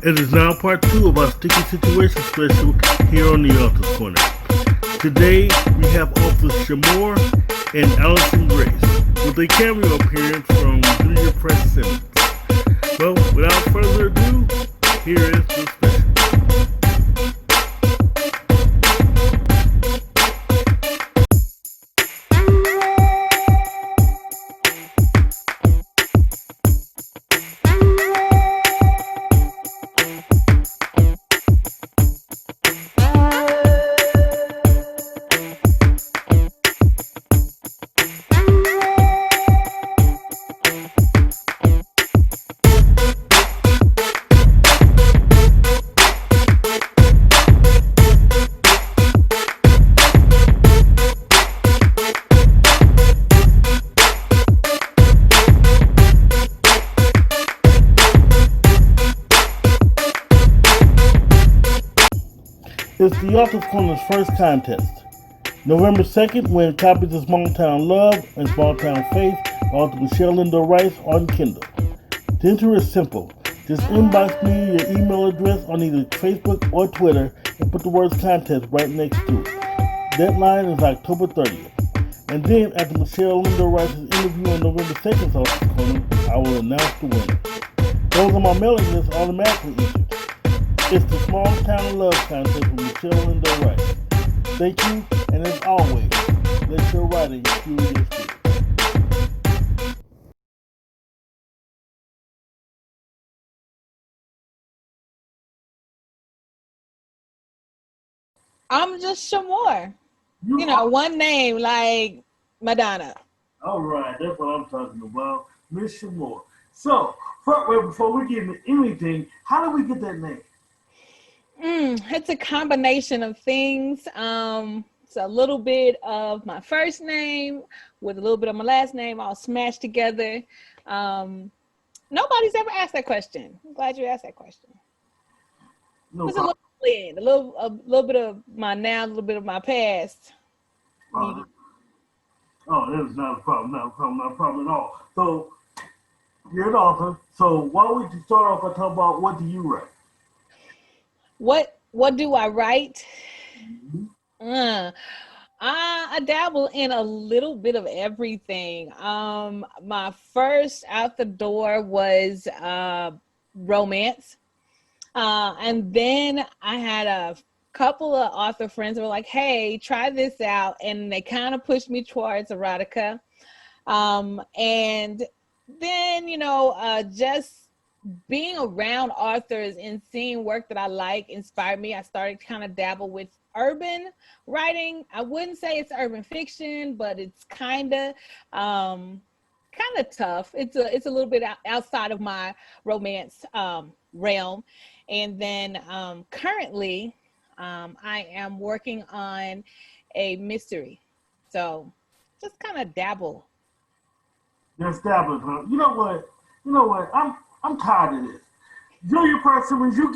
It is now part two of our sticky situation special here on the Author's Corner. Today we have authors Shamor and Allison Grace with a cameo appearance from Junior Press Simmons. Well, without further ado, here is the special. It's the Author's Corner's first contest. November 2nd, win copies of Small Town Love and Small Town Faith by author Michelle Lindo Rice on Kindle. The enter is simple. Just inbox me your email address on either Facebook or Twitter and put the words contest right next to it. Deadline is October 30th. And then after Michelle Lindo Rice's interview on November 2nd's Author's Corner, I will announce the winner. Those on my mailing list automatically entered. It's the Small Town Love Contest with Michelle Lindo Rice. Thank you, and as always, let your writing fuel your spirit. I'm just Shamor. You One name like Madonna. All right, that's what I'm talking about, Miss Shamor. So, before we get into anything, how did we get that name? It's a combination of things. It's a little bit of my first name with a little bit of my last name all smashed together. Nobody's ever asked that question. I'm glad you asked that question. No It's a little blend, a little bit of my now, a little bit of my past. that is not a problem, not a problem at all. So, you're an author, so why don't we start off by talking about what do you write? What do I write? Mm-hmm. I dabble in a little bit of everything. My first out the door was romance. And then I had a couple of author friends who were like, hey, try this out. And they kind of pushed me towards erotica. And then, just being around authors and seeing work that I like inspired me. I started to kind of dabble with urban writing. I wouldn't say it's urban fiction, but it's kind of tough. It's a little bit outside of my romance realm. And then currently I am working on a mystery. So just kind of dabble. Just dabbling, huh? You know what? I'm tired of this. Junior Press Simmons, you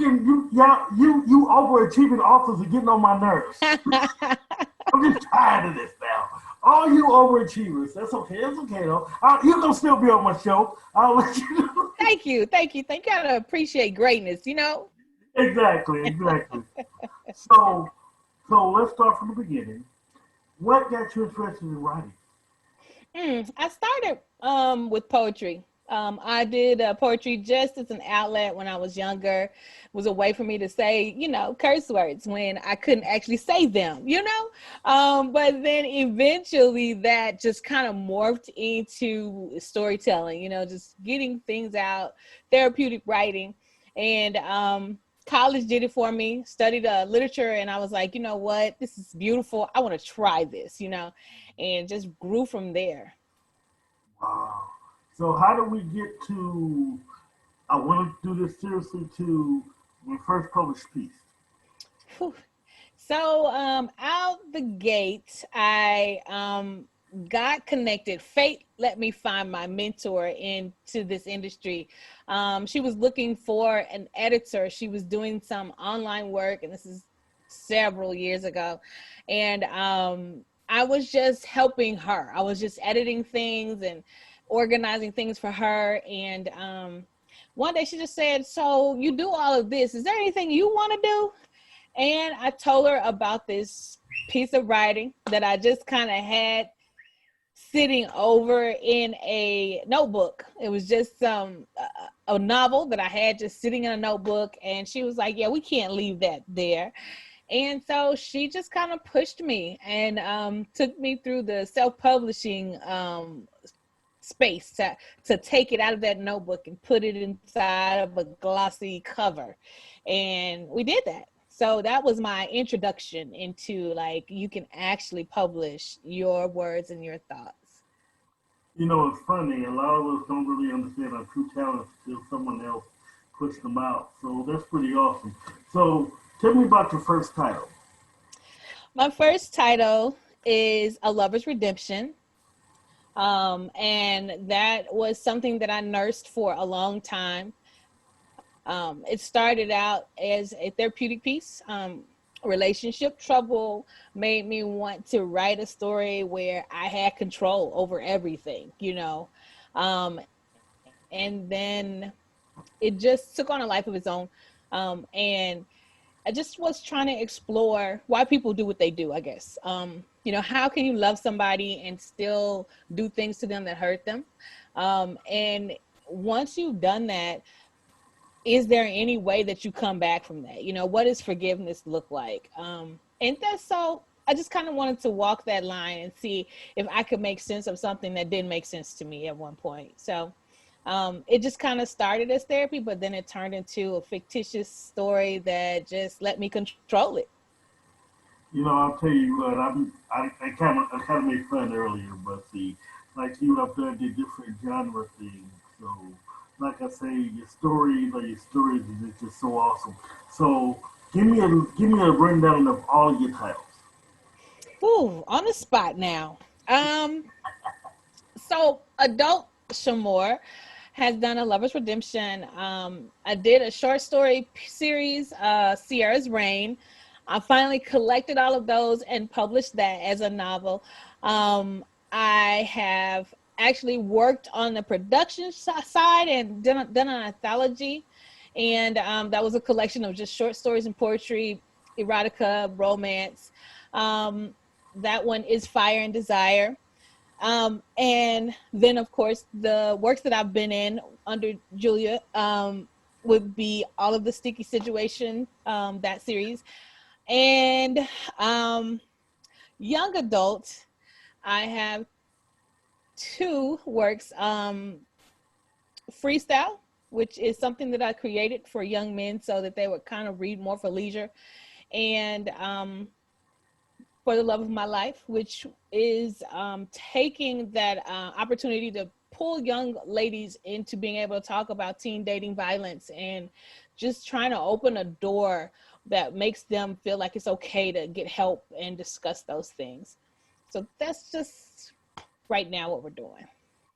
overachieving authors are getting on my nerves. I'm just tired of this now. All you overachievers, that's okay. That's okay though. You're gonna still be on my show. I'll let you know. Thank you. You gotta appreciate greatness, Exactly. So let's start from the beginning. What got you interested in writing? I started with poetry. I did poetry just as an outlet when I was younger. It was a way for me to say, curse words when I couldn't actually say them, but then eventually that just kind of morphed into storytelling, just getting things out, therapeutic writing. And college did it for me, studied literature, and I was like, you know what, this is beautiful. I want to try this, and just grew from there. Wow. So how do we get to, I want to do this seriously, to my first published piece? Whew. So out the gate, I got connected. Fate let me find my mentor into this industry. She was looking for an editor. She was doing some online work, and this is several years ago. And I was just helping her. I was just editing things and organizing things for her. And one day she just said, so you do all of this. Is there anything you want to do? And I told her about this piece of writing that I just kind of had sitting over in a notebook. It was just a novel that I had just sitting in a notebook. And she was like, yeah, we can't leave that there. And so she just kind of pushed me and took me through the self-publishing space to take it out of that notebook and put it inside of a glossy cover. And we did that. So that was my introduction into like, you can actually publish your words and your thoughts. You know, it's funny. A lot of us don't really understand our true talents until someone else pushed them out. So that's pretty awesome. So tell me about your first title. My first title is A Lover's Redemption. And that was something that I nursed for a long time. It started out as a therapeutic piece. Relationship trouble made me want to write a story where I had control over everything, you know. And then it just took on a life of its own. And I just was trying to explore why people do what they do, I guess. You know, how can you love somebody and still do things to them that hurt them? And once you've done that, is there any way that you come back from that? You know, what does forgiveness look like? And that's so I just kind of wanted to walk that line and see if I could make sense of something that didn't make sense to me at one point. So it just kind of started as therapy, but then it turned into a fictitious story that just let me control it. You know, I'll tell you what. I kind of made fun earlier, but see, like you, I've done the different genre things. So, like I say, your stories is just so awesome. So, give me a rundown of all your titles. Ooh, on the spot now. Um, so adult Shamor has done A Lover's Redemption. I did a short story series, Sierra's Reign. I finally collected all of those and published that as a novel. I have actually worked on the production side and done an anthology. And that was a collection of just short stories and poetry, erotica, romance. Um, that one is Fire and Desire. And then, of course, the works that I've been in under Julia would be all of the Sticky Situation, that series. And young adult, I have two works, Freestyle, which is something that I created for young men so that they would kind of read more for leisure, and For the Love of My Life, which is taking that opportunity to pull young ladies into being able to talk about teen dating violence and just trying to open a door that makes them feel like it's okay to get help and discuss those things. So that's just right now what we're doing.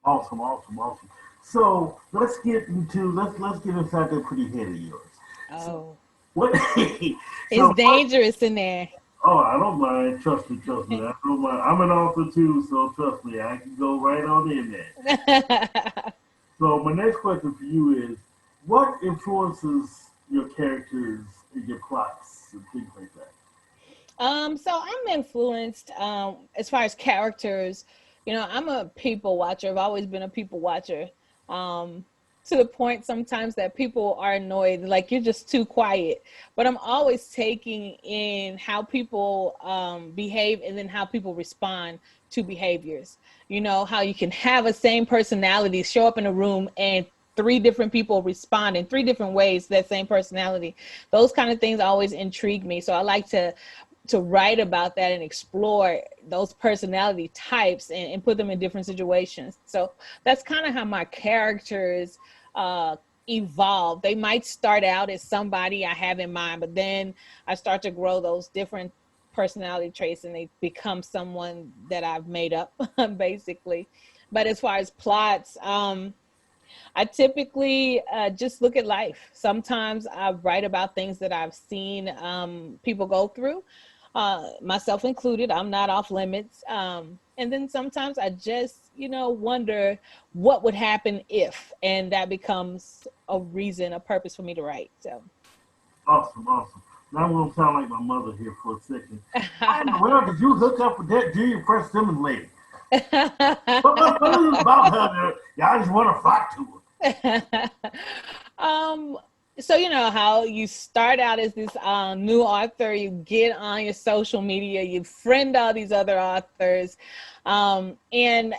Awesome, awesome, awesome. So let's get inside that pretty head of yours. So Oh, what? it's so what? dangerous in there. Oh, I don't mind. Trust me. I don't mind. I'm an author too, so trust me. I can go right on in there. So my next question for you is, what influences your characters and your plots and things like that? So I'm influenced as far as characters. You know, I'm a people watcher. I've always been a people watcher. Um, to the point sometimes that people are annoyed, like you're just too quiet. But I'm always taking in how people behave and then how people respond to behaviors. You know, how you can have a same personality show up in a room and three different people respond in three different ways to that same personality. Those kind of things always intrigue me. So I like to write about that and explore those personality types and put them in different situations. So that's kind of how my characters uh, evolve. They might start out as somebody I have in mind, but then I start to grow those different personality traits and they become someone that I've made up basically. But as far as plots, I typically just look at life. Sometimes I write about things that I've seen people go through. myself included. I'm not off limits. And then sometimes I just, wonder what would happen if, and that becomes a reason, a purpose for me to write. So. Awesome, awesome. Now I'm gonna sound like my mother here for a second. Why in the world did you hook up with that Junior Fresh Simmons lady? What is it about her? Y'all just want to fight to her. um, so you know how you start out as this new author, you get on your social media, you friend all these other authors, and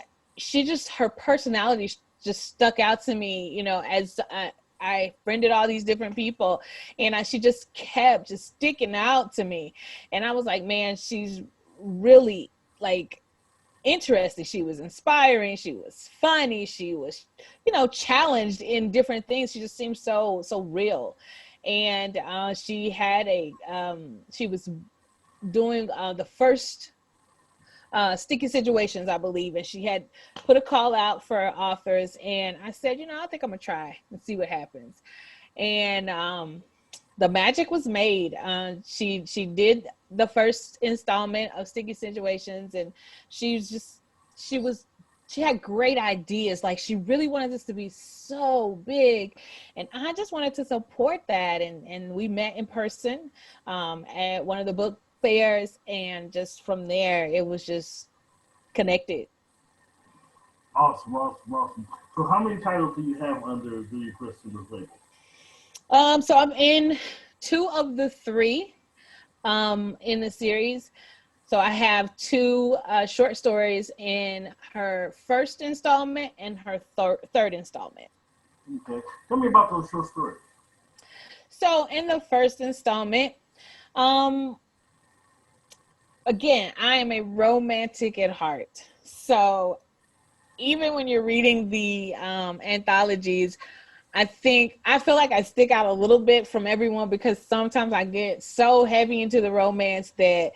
her personality just stuck out to me, as I friended all these different people, and she just kept just sticking out to me, and I was like, man, she's really like interesting. She was inspiring. She was funny. She was, challenged in different things. She just seemed so real. And she was doing the first Sticky Situations, I believe, and she had put a call out for authors. And I said, I think I'm gonna try and see what happens. And the magic was made. She did the first installment of Sticky Situations, and she had great ideas. Like, she really wanted this to be so big, and I just wanted to support that. And we met in person at one of the book fairs, and just from there, it was just connected. Awesome, awesome, awesome. So how many titles do you have under Junior Fresh Simmons label? So I'm in 2 of the 3 in the series. So I have 2 short stories in her first installment and her third installment. Okay. Tell me about those short stories. So in the first installment, again, I am a romantic at heart. So even when you're reading the anthologies, I feel like I stick out a little bit from everyone, because sometimes I get so heavy into the romance that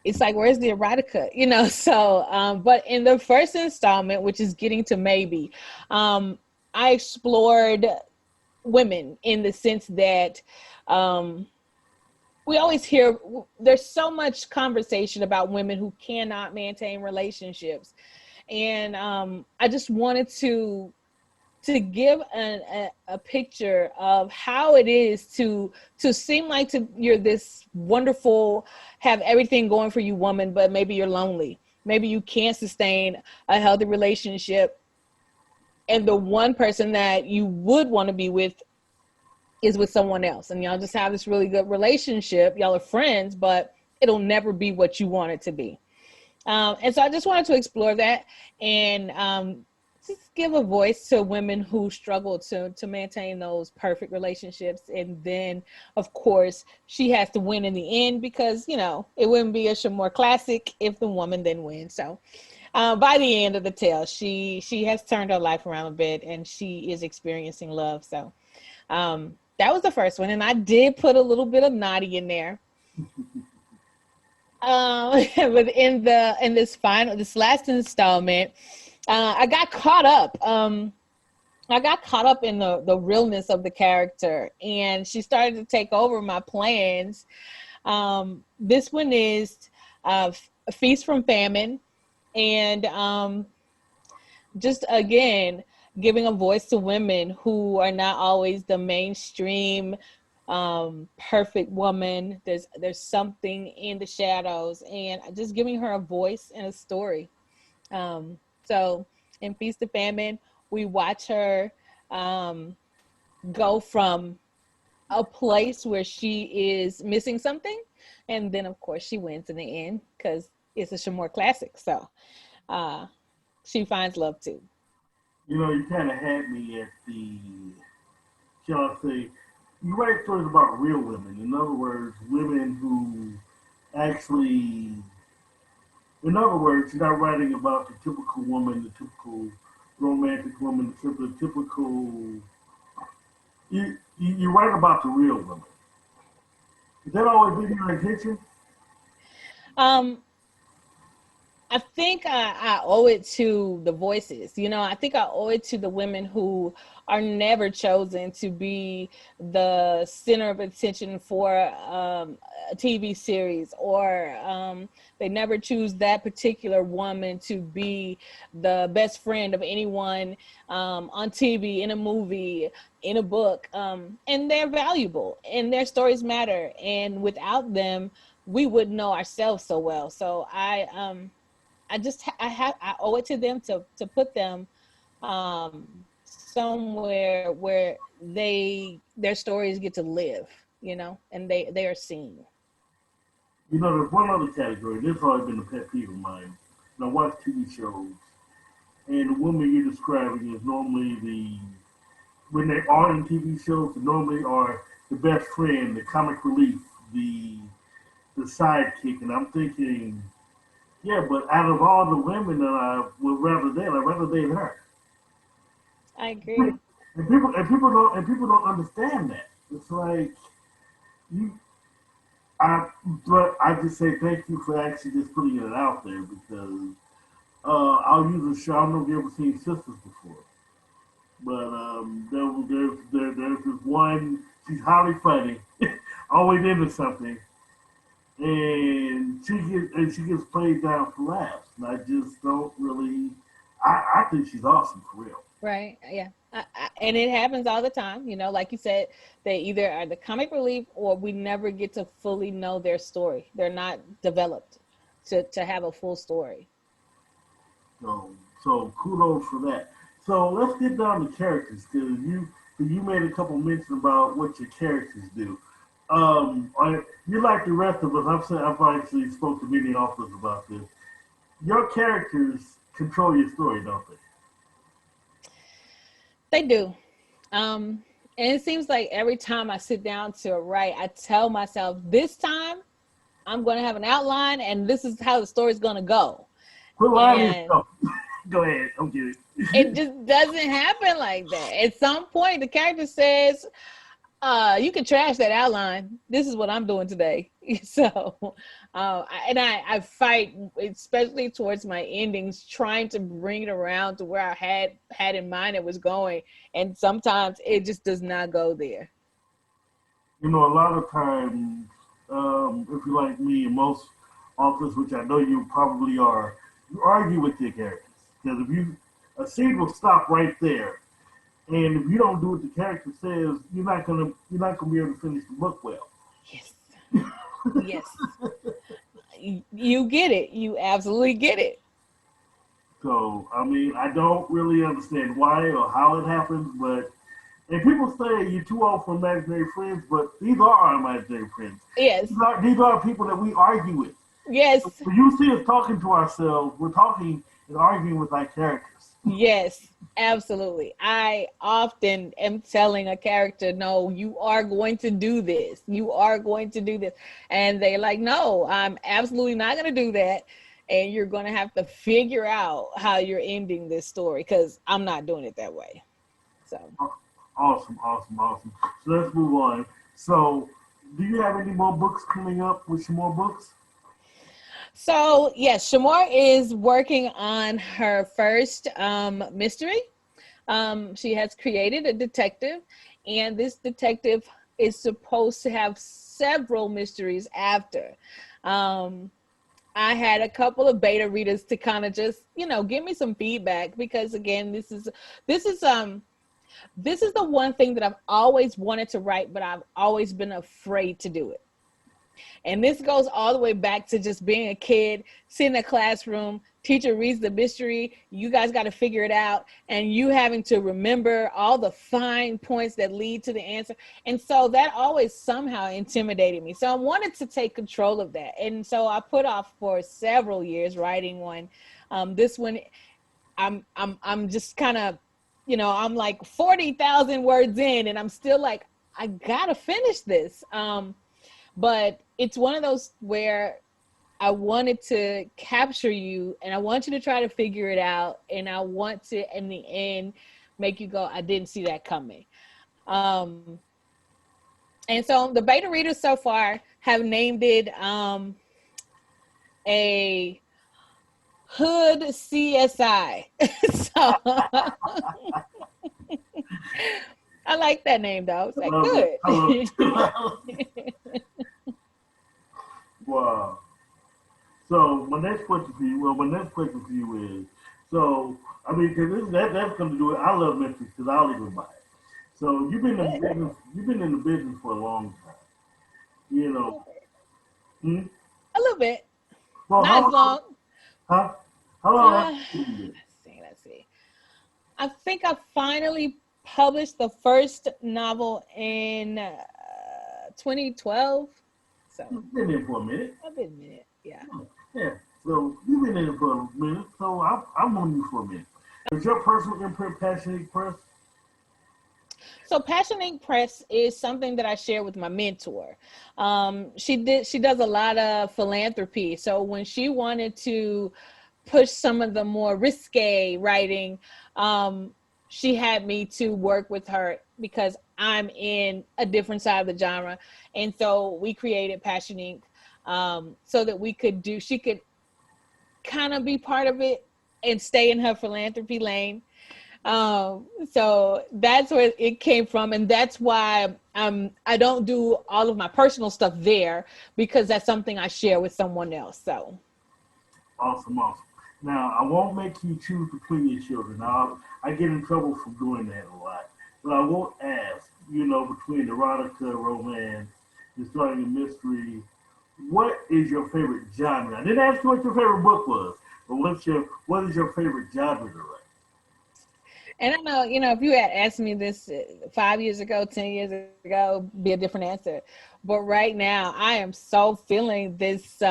it's like, where's the erotica? So, but in the first installment, which is Getting to Maybe, I explored women in the sense that we always hear there's so much conversation about women who cannot maintain relationships. And I just wanted to give a picture of how it is to seem like you're this wonderful, have everything going for you woman, but maybe you're lonely. Maybe you can't sustain a healthy relationship, and the one person that you would want to be with is with someone else, and y'all just have this really good relationship. Y'all are friends, but it'll never be what you want it to be. And so I just wanted to explore that, and just give a voice to women who struggle to maintain those perfect relationships. And then, of course, she has to win in the end, because, it wouldn't be a Shamor classic if the woman then wins. So by the end of the tale, she has turned her life around a bit, and she is experiencing love. So that was the first one. And I did put a little bit of naughty in there. But in this last installment, I got caught up. I got caught up in the realness of the character, and she started to take over my plans. This one is a Feast from Famine, and just again giving a voice to women who are not always the mainstream perfect woman. There's something in the shadows, and just giving her a voice and a story. So in Feast of Famine, we watch her go from a place where she is missing something, and then of course she wins in the end, because it's a Shamor classic. So she finds love too. You kind of had me at the, shall I say, you write stories about real women. In other words, women who actually, in other words, you're not writing about the typical woman, the typical romantic woman, the typical. You write about the real woman. Is that always been your intention? Um, I think I owe it to the voices. You know, I think I owe it to the women who are never chosen to be the center of attention for a TV series, or they never choose that particular woman to be the best friend of anyone on TV, in a movie, in a book. And they're valuable and their stories matter. And without them, we wouldn't know ourselves so well. So I owe it to them to put them somewhere where their stories get to live, you know, and they are seen. You know, there's one other category. This has always been a pet peeve of mine. And I watch TV shows, and the woman you're describing is normally when they are in TV shows, they normally are the best friend, the comic relief, the sidekick. And I'm thinking, yeah, but out of all the women that I would rather date, I'd rather date her. I agree. And people don't understand that. It's like you but I just say thank you for actually just putting it out there, because I'll use a show. I don't know if you ever seen Sisters before, but there's this one. She's highly funny, always into something, and she gets played down for laughs. And I just don't really. I think she's awesome for real. Right. Yeah. And it happens all the time. You know, like you said, they either are the comic relief or we never get to fully know their story. They're not developed to have a full story. So kudos for that. So let's get down to characters, because you made a couple mentions about what your characters do. You like the rest of us. I've actually spoke to many authors about this. Your characters control your story, don't they? They do. And it seems like every time I sit down to write, I tell myself, this time I'm going to have an outline and this is how the story's going to go. Quit lying. And Go ahead. I'm kidding. it just doesn't happen like that. At some point, the character says, you can trash that outline. This is what I'm doing today. So, I fight, especially towards my endings, trying to bring it around to where I had in mind it was going. And sometimes it just does not go there. You know, a lot of times, if you're like me and most authors, which I know you probably are, you argue with your characters. Because a scene will stop right there. And if you don't do what the character says, you're not gonna be able to finish the book well. Yes. Yes. You get it. You absolutely get it. So I mean, I don't really understand why or how it happens, but and people say you're too old for imaginary friends, but these are our imaginary friends. Yes. These are people that we argue with. Yes. So when you see us talking to ourselves, we're talking and arguing with our characters. Yes, absolutely. I often am telling a character, no, you are going to do this. You are going to do this. And they're like, no, I'm absolutely not going to do that. And you're going to have to figure out how you're ending this story, because I'm not doing it that way. So Awesome. So let's move on. So, do you have any more books coming up with some more books? So yes, Shamar is working on her first mystery. She has created a detective, and this detective is supposed to have several mysteries after. I had a couple of beta readers to kind of just, give me some feedback, because again, this is the one thing that I've always wanted to write, but I've always been afraid to do it. And this goes all the way back to just being a kid, sitting in a classroom, teacher reads the mystery, you guys got to figure it out, and you having to remember all the fine points that lead to the answer. And so that always somehow intimidated me. So I wanted to take control of that. And so I put off for several years writing one. This one, I'm just kind of, I'm like 40,000 words in, and I'm still like, I got to finish this. But it's one of those where I wanted to capture you, and I want you to try to figure it out. And I want to, in the end, make you go, I didn't see that coming. And so the beta readers so far have named it a Hood CSI. So I like that name though. It's I like love it. I love good. it. Wow. So my next question for you is, so I mean, because that's going to do it. I love mysteries because I'll even buy it. So you've been in the business for a long time. You know, hmm? A little bit. Well, Not as long. huh? How long have Uh, you been? let's see. I think I finally published the first novel in 2012. So You've been in for a minute. I've been a minute. Yeah. Yeah. So you've been in it for a minute. So I'm on you for a minute. Is your personal imprint Passionate Press? So Passion Ink Press is something that I share with my mentor. She does a lot of philanthropy. So when she wanted to push some of the more risque writing, she had me to work with her because I'm in a different side of the genre. And so we created Passion Ink so that she could kind of be part of it and stay in her philanthropy lane. So that's where it came from, and that's why I don't do all of my personal stuff there because that's something I share with someone else. So Awesome, awesome. Now, I won't make you choose between your children. Now, I get in trouble for doing that a lot. But I won't ask, between erotica, romance, and starting a mystery, what is your favorite genre? I didn't ask you what your favorite book was, but what is your favorite genre to write? and I know, if you had asked me this 5 years ago, 10 years ago, be a different answer. But right now I am so feeling this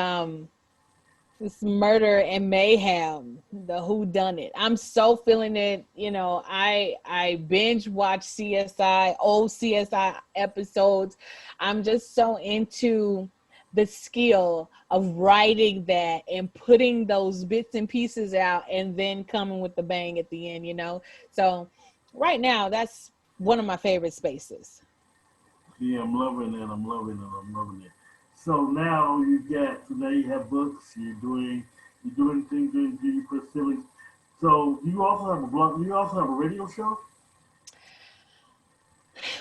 murder and mayhem, the who done it. I'm so feeling it. I binge watch CSI, old CSI episodes. I'm just so into the skill of writing that and putting those bits and pieces out and then coming with the bang at the end. So right now that's one of my favorite spaces. Yeah, I'm loving it. I'm loving it. I'm loving it. So now you have books. You're doing things doing you pursuing. So do you also have a blog? Do you also have a radio show?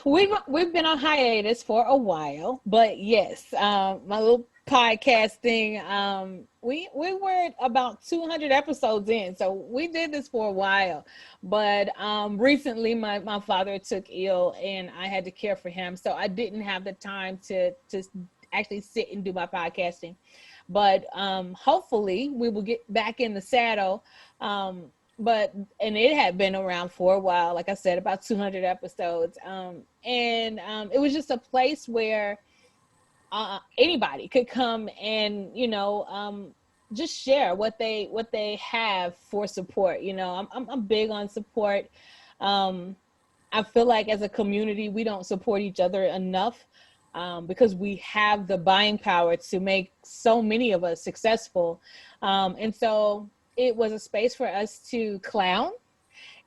We've been on hiatus for a while, but yes, my little podcasting. We were about 200 episodes in, so we did this for a while. But recently, my father took ill, and I had to care for him, so I didn't have the time to actually sit and do my podcasting. But hopefully, we will get back in the saddle. And it had been around for a while, like I said, about 200 episodes, and it was just a place where anybody could come and just share what they have for support. I'm big on support. I feel like as a community we don't support each other enough, because we have the buying power to make so many of us successful, and so it was a space for us to clown.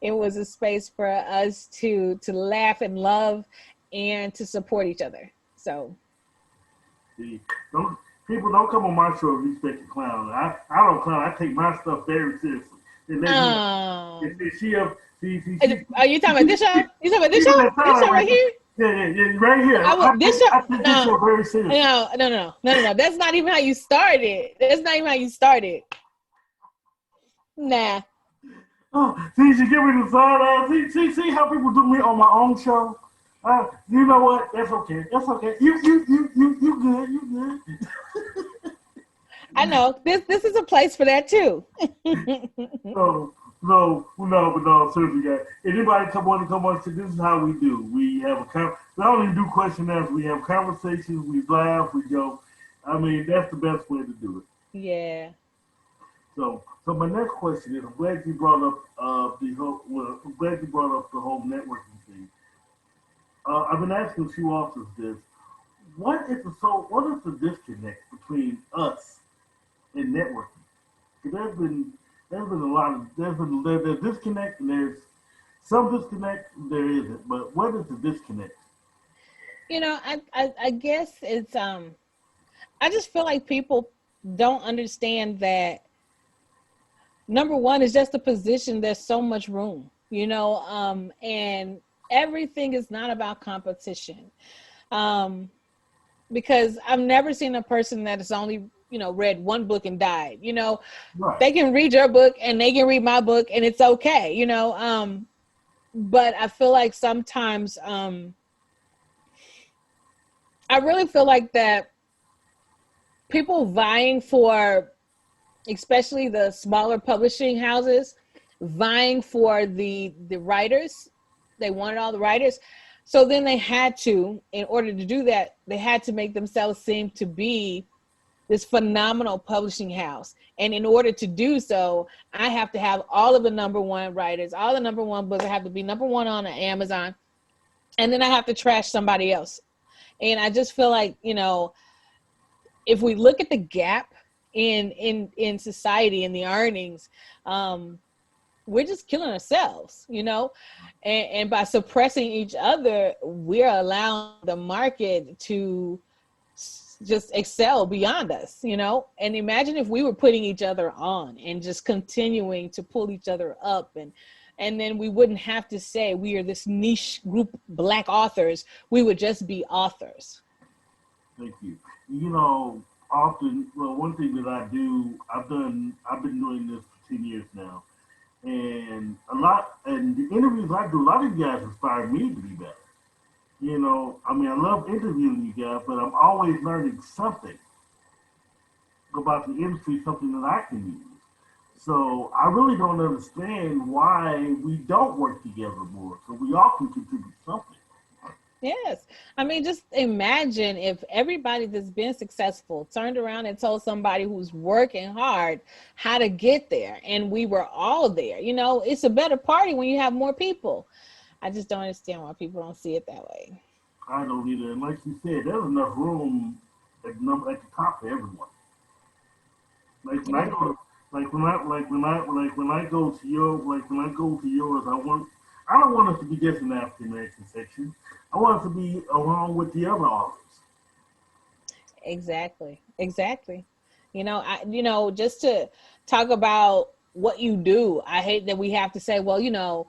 It was a space for us to laugh and love and to support each other. So See, don't people don't come on my show if you expect to clown. I don't clown. I take my stuff very seriously. And then um she up. are you talking about this show? You talking about this Even show? that This sound show right right here? yeah, right here. This show. I take this No, show very seriously. no. That's not even how you started. That's not even how you started. Nah. Oh, see, she give me the side eye. See how people do me on my own show. You know what? That's okay. That's okay. You good. You good. I know. This is a place for that too. So, but no, seriously, guys. Anybody come on, so this is how we do. We have we don't even do question and answer. We have conversations, we laugh, we joke. I mean, that's the best way to do it. Yeah. So my next question is, I'm glad you brought up I'm glad you brought up the whole networking thing. I've been asking a few authors this. What is the disconnect between us and networking? There's been a lot of there's disconnect and there's some disconnect, there isn't. But what is the disconnect? I guess it's I just feel like people don't understand that number one is just the position. There's so much room, and everything is not about competition. Because I've never seen a person that has only, read one book and died. Right. They can read your book and they can read my book and it's okay, but I feel like sometimes I really feel like that people vying for, especially the smaller publishing houses, vying for the writers. They wanted all the writers. So then they had to, in order to do that, they had to make themselves seem to be this phenomenal publishing house. And in order to do so, I have to have all of the number one writers, all the number one books. I have to be number one on Amazon. And then I have to trash somebody else. And I just feel like, if we look at the gap in society and the earnings, we're just killing ourselves, and by suppressing each other, we're allowing the market to just excel beyond us, and imagine if we were putting each other on and just continuing to pull each other up, and then we wouldn't have to say we are this niche group, Black authors. We would just be authors. Thank you. Often, well, one thing that I've been doing this for 10 years now, and the interviews I do, a lot of you guys inspire me to be better. I love interviewing you guys, but I'm always learning something about the industry, something that I can use. So I really don't understand why we don't work together more, so we all can contribute something. Yes. Just imagine if everybody that's been successful turned around and told somebody who's working hard how to get there, and we were all there. It's a better party when you have more people. I just don't understand why people don't see it that way. I don't either. And like you said, there's enough room at the top for everyone. Like when I go, when I go to yours, I don't want us to be just an African American section. I want us to be along with the other authors. Exactly. Just to talk about what you do, I hate that we have to say, well,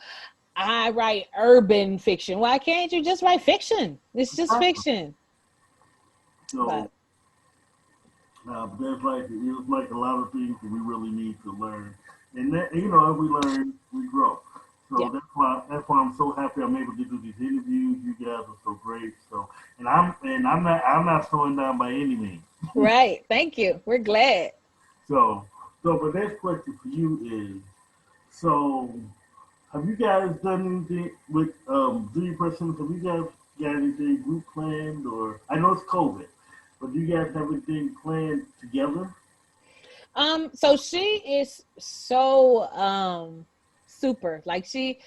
I write urban fiction. Why can't you just write fiction? It's just fiction. So, there's like a lot of things that we really need to learn, and that if we learn, we grow. So Yeah. that's why I'm so happy I'm able to do these interviews. You guys are so great. So, I'm not slowing down by any means. Right. Thank you. We're glad. So the next question for you is, so have you guys done anything with 3%? Have you guys got anything group planned, or I know it's COVID, but do you guys have anything planned together? So she is so super. Like she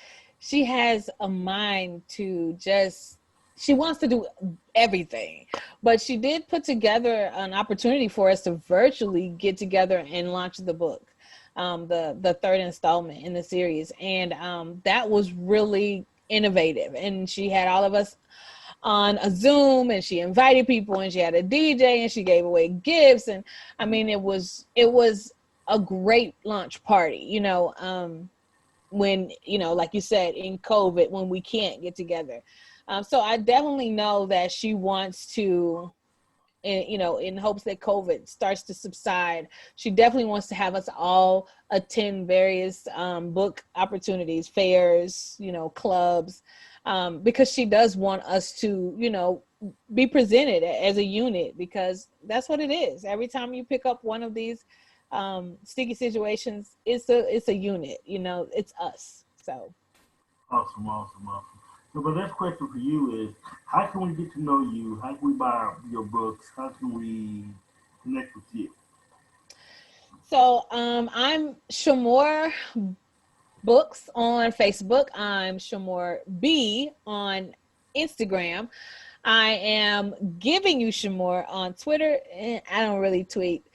has a mind to just, she wants to do everything. But she did put together an opportunity for us to virtually get together and launch the book, the third installment in the series. And that was really innovative. And she had all of us on a Zoom, and she invited people, and she had a DJ, and she gave away gifts. And it was a great launch party, when, like you said, in COVID, when we can't get together. So I definitely know that she wants to, in hopes that COVID starts to subside, she definitely wants to have us all attend various book opportunities, fairs, clubs, because she does want us to, be presented as a unit, because that's what it is. Every time you pick up one of these sticky situations, it's a unit, it's us. So Awesome. So the next question for you is, how can we get to know you? How can we buy your books? How can we connect with you? So I'm Shamor Books on Facebook. I'm Shamor B on Instagram. I am giving you Shamor on Twitter. I don't really tweet.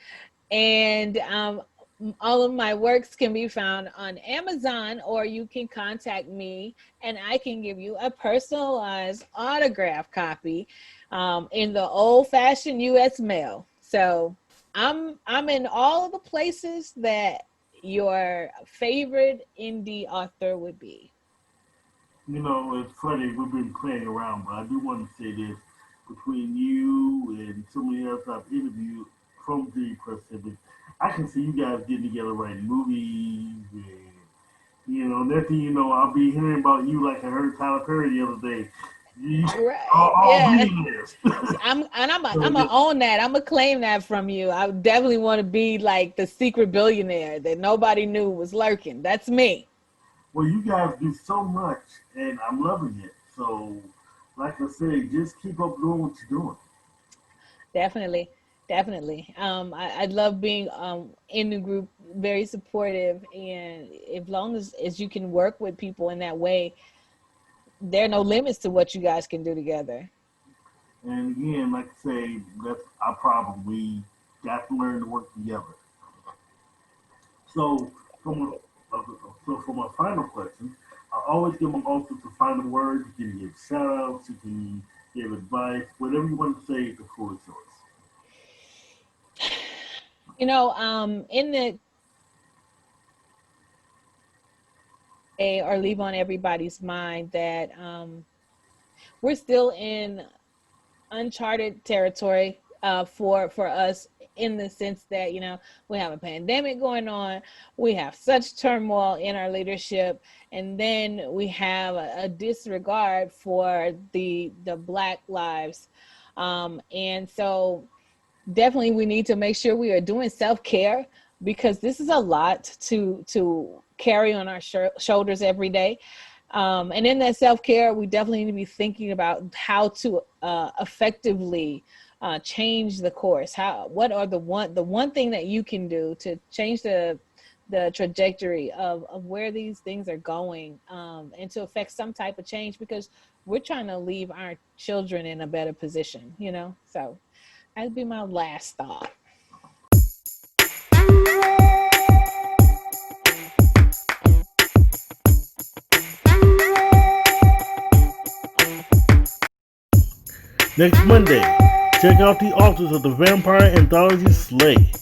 And all of my works can be found on Amazon, or you can contact me and I can give you a personalized autograph copy in the old-fashioned U.S. mail. So I'm in all of the places that your favorite indie author would be? You know, it's funny, we've been playing around, but I do want to say this. Between you and so many others I've interviewed from the Pacific, I can see you guys getting together writing movies. And, you know, next thing you know, I'll be hearing about you like I heard Tyler Perry the other day. You, Right. all Yeah. billionaires. I'm gonna own that. I'm gonna claim that from you. I definitely want to be like the secret billionaire that nobody knew was lurking. That's me. Well, you guys do so much, and I'm loving it. So, like I said, just keep up doing what you're doing. Definitely, definitely. I love being in the group, very supportive, and as long as you can work with people in that way, there are no limits to what you guys can do together. And again, like I say, that's our problem. We got to learn to work together. So, from a, so for my final question, I always give my authors the final word. You can give shout outs, you can give advice, whatever you want to say, the floor is yours. In the or leave on everybody's mind that we're still in uncharted territory for us, in the sense that we have a pandemic going on, we have such turmoil in our leadership, and then we have a disregard for the Black lives, and so definitely we need to make sure we are doing self-care, because this is a lot to carry on our shoulders every day. And in that self-care, we definitely need to be thinking about how to effectively change the course. What are the one thing that you can do to change the trajectory of where these things are going, and to affect some type of change, because we're trying to leave our children in a better position, so that'd be my last thought. Next Monday, check out the authors of the vampire anthology Slay.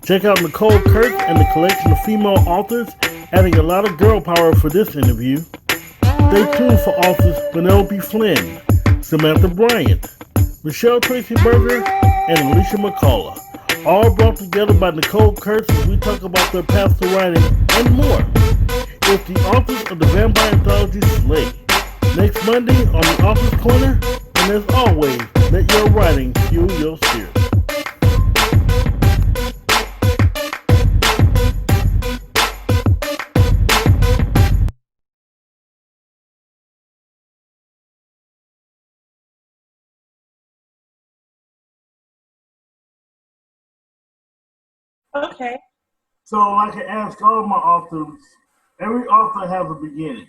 Check out Nicole Kurtz and the collection of female authors, adding a lot of girl power for this interview. Stay tuned for authors Penelope Flynn, Samantha Bryant, Michelle Tracy Berger, and Alicia McCullough, all brought together by Nicole Kurtz as we talk about their path to writing and more. It's the authors of the vampire anthology Slay. Next Monday on the Author's Corner, and as always, let your writing fuel your spirit. Okay. So, like I ask all of my authors, every author has a beginning.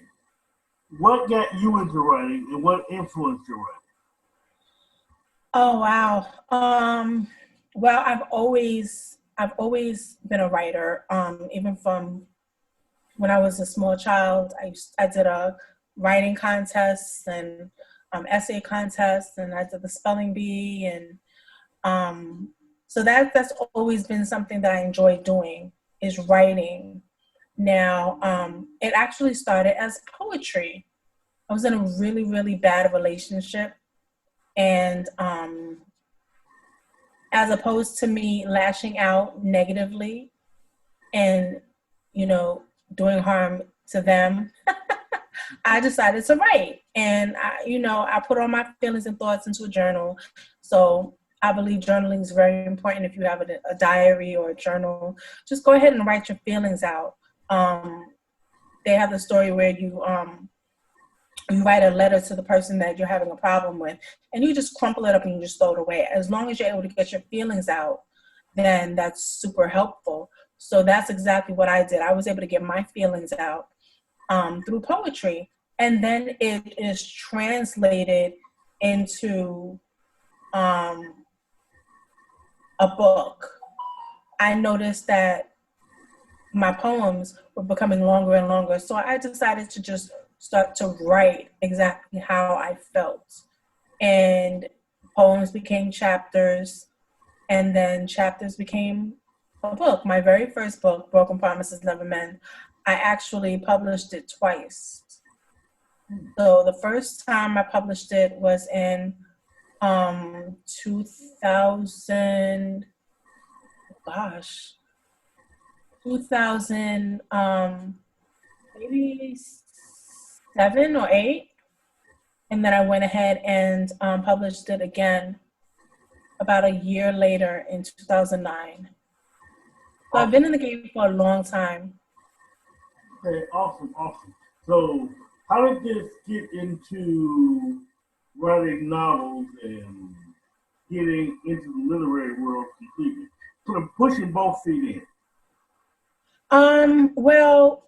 What got you into writing, and what influenced your writing? Oh wow. Well, I've always been a writer. Even from when I was a small child, I did a writing contest and essay contest, and I did the spelling bee, and so that's always been something that I enjoy doing, is writing. Now, it actually started as poetry. I was in a really, really bad relationship, and as opposed to me lashing out negatively and, you know, doing harm to them, I decided to write. And I put all my feelings and thoughts into a journal. So I believe journaling is very important. If you have a diary or a journal, just go ahead and write your feelings out. They have the story where you write a letter to the person that you're having a problem with, and you just crumple it up and you just throw it away. As long as you're able to get your feelings out, then that's super helpful. So that's exactly what I did. I was able to get my feelings out through poetry, and then it is translated into a book. I noticed that my poems were becoming longer and longer, so I decided to just start to write exactly how I felt. And poems became chapters, and then chapters became a book. My very first book, Broken Promises Never Mend, I actually published it twice. So the first time I published it was in 2000, gosh, 2000, maybe 7 or 8. And then I went ahead and published it again about a year later in 2009. So I've been in the game for a long time. Okay, awesome. So, how did this get into writing novels and getting into the literary world completely? Sort of pushing both feet in. Well,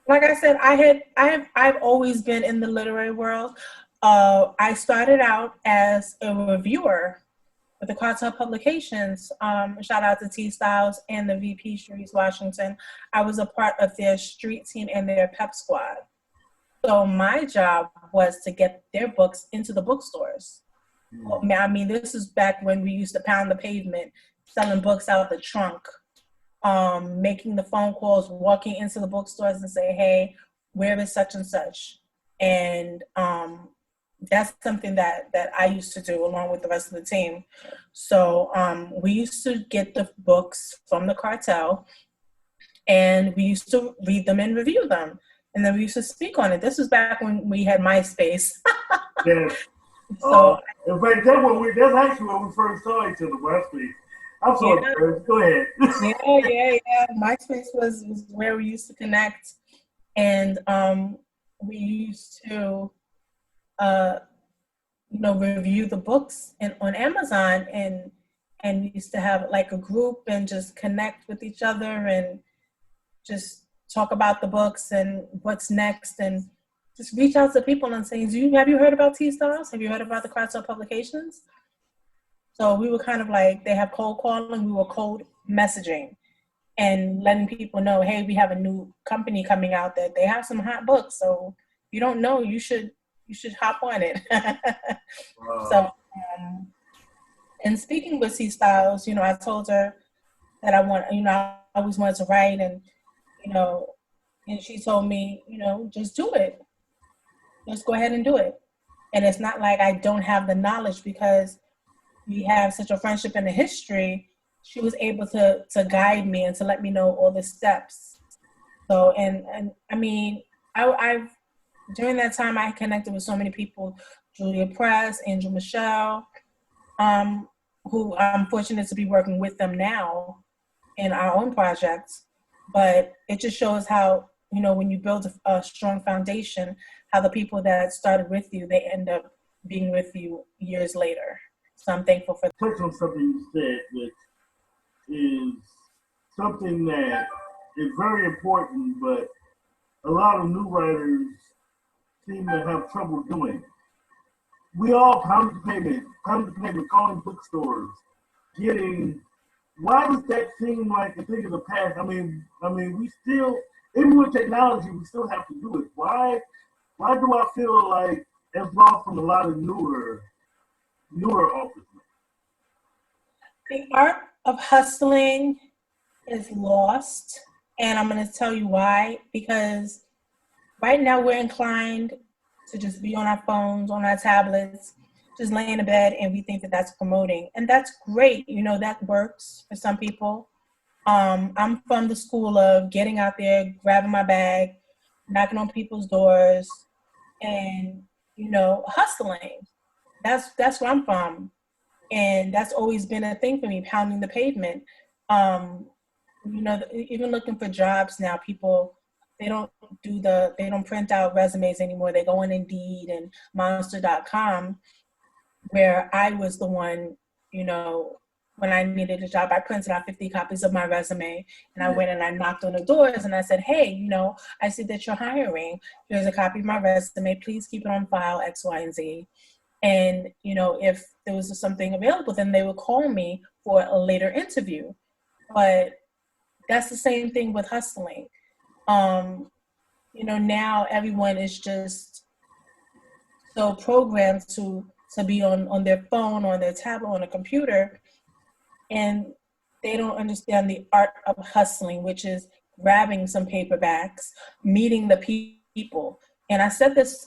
like I said, I've always been in the literary world. I started out as a reviewer with the Cartel Publications. Shout out to T Styles and the VP Sharice Washington. I was a part of their street team and their pep squad. So my job was to get their books into the bookstores. I mean, this is back when we used to pound the pavement, selling books out the trunk, making the phone calls, walking into the bookstores and say, hey, where is such and such? And that's something that I used to do along with the rest of the team. So we used to get the books from the cartel and we used to read them and review them. And then we used to speak on it. This was back when we had MySpace. Yes. So in fact, that's actually when we first saw each other, MySpace. I'm sorry, yeah. Go ahead. Yeah. MySpace was where we used to connect. And we used to review the books on Amazon, and we used to have like a group and just connect with each other and just talk about the books and what's next, and just reach out to people and say, have you heard about T Styles? Have you heard about the Cartel Publications? So we were kind of like, they have cold calling, we were cold messaging and letting people know, hey, we have a new company coming out that they have some hot books. So if you don't know, you should hop on it. Wow. So, and speaking with T Styles, I told her that I always wanted to write, and and she told me, just do it. Just go ahead and do it. And it's not like I don't have the knowledge, because we have such a friendship and a history. She was able to guide me and to let me know all the steps. So, and I mean, I've during that time, I connected with so many people, Julia Press, Angel Michelle, who I'm fortunate to be working with them now in our own projects. But it just shows how, when you build a strong foundation, how the people that started with you, they end up being with you years later. So I'm thankful for that. Touch on something you said, which is something that is very important, but a lot of new writers seem to have trouble doing. We all pound the pavement, calling bookstores, why does that seem like a thing of the past? I mean, we still, even with technology, we still have to do it. Why do I feel like it's lost from a lot of newer authors? The art of hustling is lost, and I'm going to tell you why. Because right now we're inclined to just be on our phones, on our tablets, just laying in bed, and we think that that's promoting. And that's great. That works for some people. I'm from the school of getting out there, grabbing my bag, knocking on people's doors, and, hustling. That's where I'm from. And that's always been a thing for me, pounding the pavement. Even looking for jobs now, people, they don't print out resumes anymore. They go on Indeed and Monster.com, where I was the one, when I needed a job, I printed out 50 copies of my resume, and I went and I knocked on the doors and I said, hey, I see that you're hiring. Here's a copy of my resume. Please keep it on file, X, Y, and Z. And, if there was something available, then they would call me for a later interview. But that's the same thing with hustling. Now everyone is just so programmed to be on their phone, on their tablet, on a computer. And they don't understand the art of hustling, which is grabbing some paperbacks, meeting the people. And I said this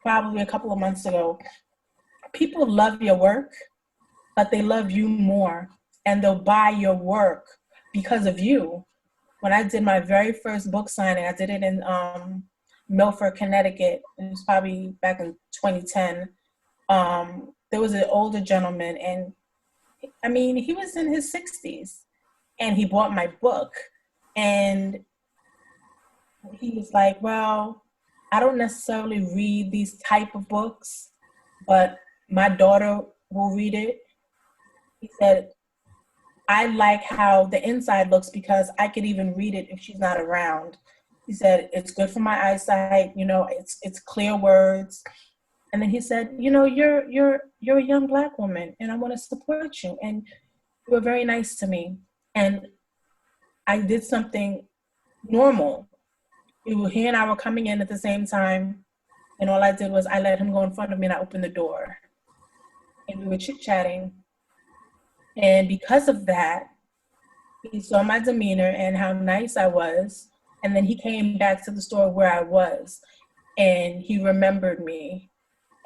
probably a couple of months ago. People love your work, but they love you more, and they'll buy your work because of you. When I did my very first book signing, I did it in Milford, Connecticut. It was probably back in 2010. There was an older gentleman, and I mean, he was in his 60s, and he bought my book. And he was like, well, I don't necessarily read these type of books, but my daughter will read it. He said, I like how the inside looks because I could even read it if she's not around. He said, it's good for my eyesight, you know, it's clear words. And then he said, you know, you're a young Black woman and I want to support you. And you were very nice to me. And I did something normal. He and I were coming in at the same time. And all I did was I let him go in front of me and I opened the door. And we were chit-chatting. And because of that, he saw my demeanor and how nice I was. And then he came back to the store where I was. And he remembered me.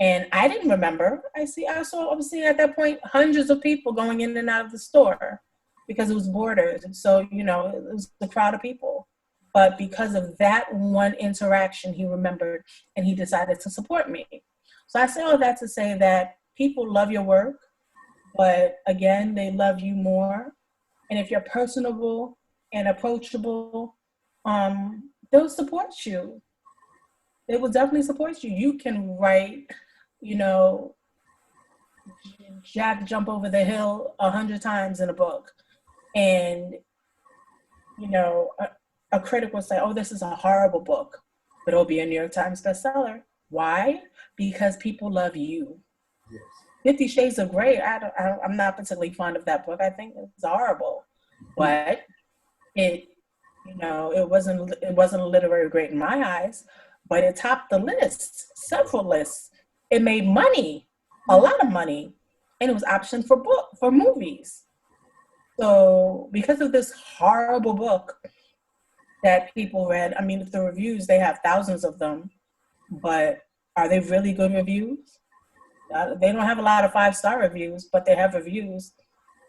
And I didn't remember. I saw obviously at that point, hundreds of people going in and out of the store because it was Borders. And so, you know, it was a crowd of people. But because of that one interaction, he remembered and he decided to support me. So I say all that to say that people love your work, but again, they love you more. And if you're personable and approachable, they'll support you. They will definitely support you. You can write, you know, Jack jump over the hill 100 times in a book. And, you know, a critic will say, oh, this is a horrible book, but it'll be a New York Times bestseller. Why? Because people love you. Yes. 50 Shades of Grey, I'm not particularly fond of that book. I think it's horrible, but it wasn't a literary great in my eyes, but it topped the list, several lists. It made money, a lot of money, and it was optioned for movies. So because of this horrible book that people read, I mean, the reviews, they have thousands of them, but are they really good reviews? They don't have a lot of 5-star reviews, but they have reviews.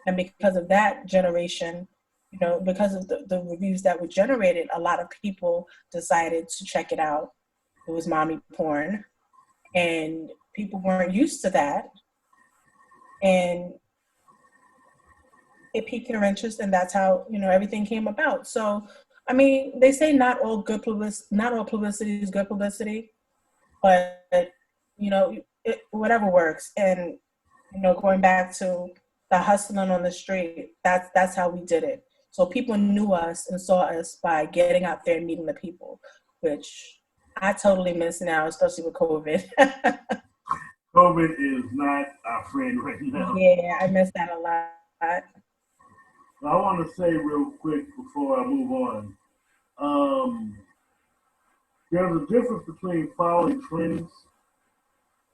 And because of that generation, you know, because of the reviews that were generated, a lot of people decided to check it out. It was mommy porn. And people weren't used to that. And it piqued their interest, and that's how, you know, everything came about. So, I mean, they say not all publicity is good publicity, but, you know, whatever works. And, you know, going back to the hustling on the street, that's how we did it. So people knew us and saw us by getting out there and meeting the people, which I totally miss now, especially with COVID. COVID is not our friend right now. Yeah, I miss that a lot. I want to say real quick before I move on, there's a difference between following trends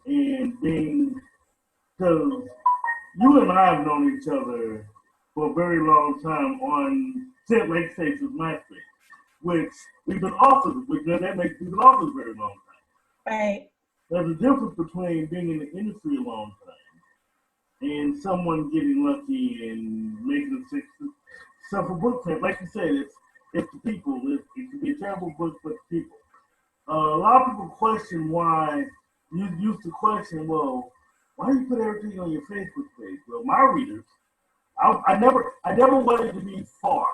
and being, because you and I have known each other for a very long time on, like say, since MySpace, which we've been authors, we've been authors a very long time. Right. There's a difference between being in the industry a long time and someone getting lucky and making a book print. Like you said, it's the people. It can be a terrible book, but the people. A lot of people question why. You used to question, well, why do you put everything on your Facebook page? Well, my readers, I never wanted to be far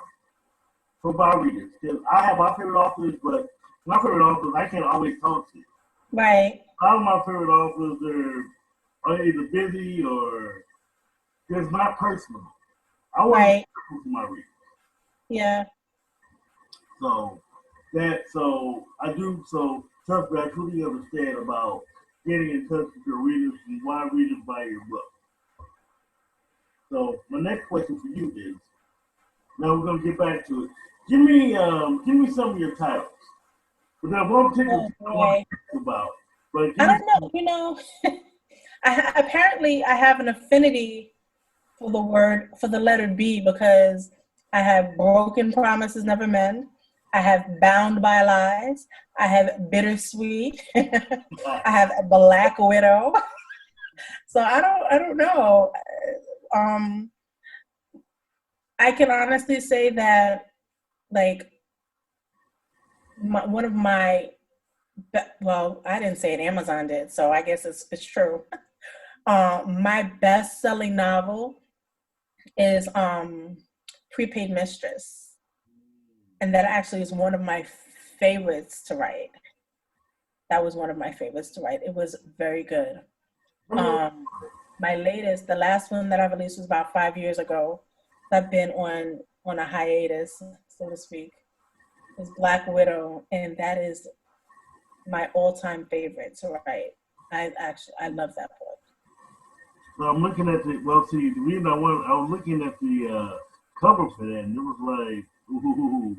from my readers because I have my favorite authors, but my favorite authors I can't always talk to. Right. A lot of my favorite authors are either busy or it's not personal. I want to be personal to my readers. Yeah. So trust me, I truly understand about getting in touch with your readers and why readers buy your book. So my next question for you is, now we're gonna get back to it. Give me some of your titles. But there's one particular I want to talk about. But I don't know, you know, apparently I have an affinity for the letter B, because I have broken promises never meant. I have bound by lies. I have bittersweet. I have a black widow. So I don't know. Um, I can honestly say that, like, one of my, well, I didn't say it, Amazon did, so I guess it's true. My best-selling novel is Prepaid Mistress, and that actually is one of my favorites to write. That was one of my favorites to write. It was very good. My latest, the last one that I released was about 5 years ago. I've been on a hiatus, so to speak. Is Black Widow, and that is my all-time favorite to write. I love that book. So I'm looking at the reason I was looking at the cover for that, and it was like, ooh,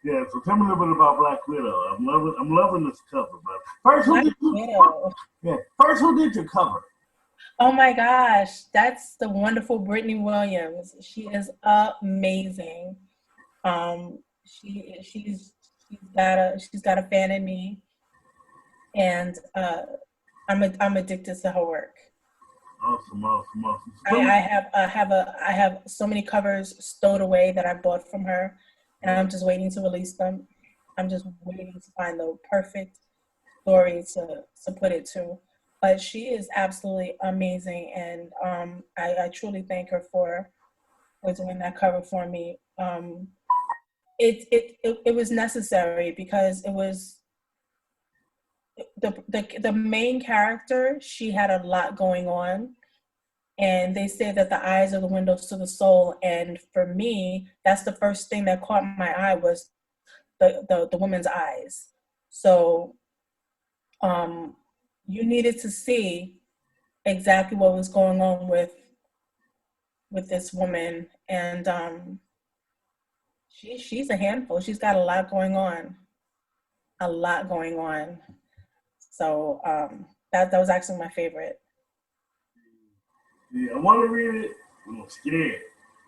yeah. So tell me a little bit about Black Widow. I'm loving this cover. But first, Black Widow. First, who did your cover? Oh my gosh, that's the wonderful Brittany Williams. She is amazing. She's got a fan in me, and I'm addicted to her work. Awesome. I have so many covers stowed away that I bought from her, and I'm just waiting to release them. I'm just waiting to find the perfect story to put it to. But she is absolutely amazing, and I truly thank her for doing that cover for me. It was necessary, because it was the main character. She had a lot going on, and they say that the eyes are the windows to the soul. And for me, that's the first thing that caught my eye, was the woman's eyes. So you needed to see exactly what was going on with this woman, and she's a handful. She's got a lot going on. So that was actually my favorite. Yeah, I want to read it. I'm scared.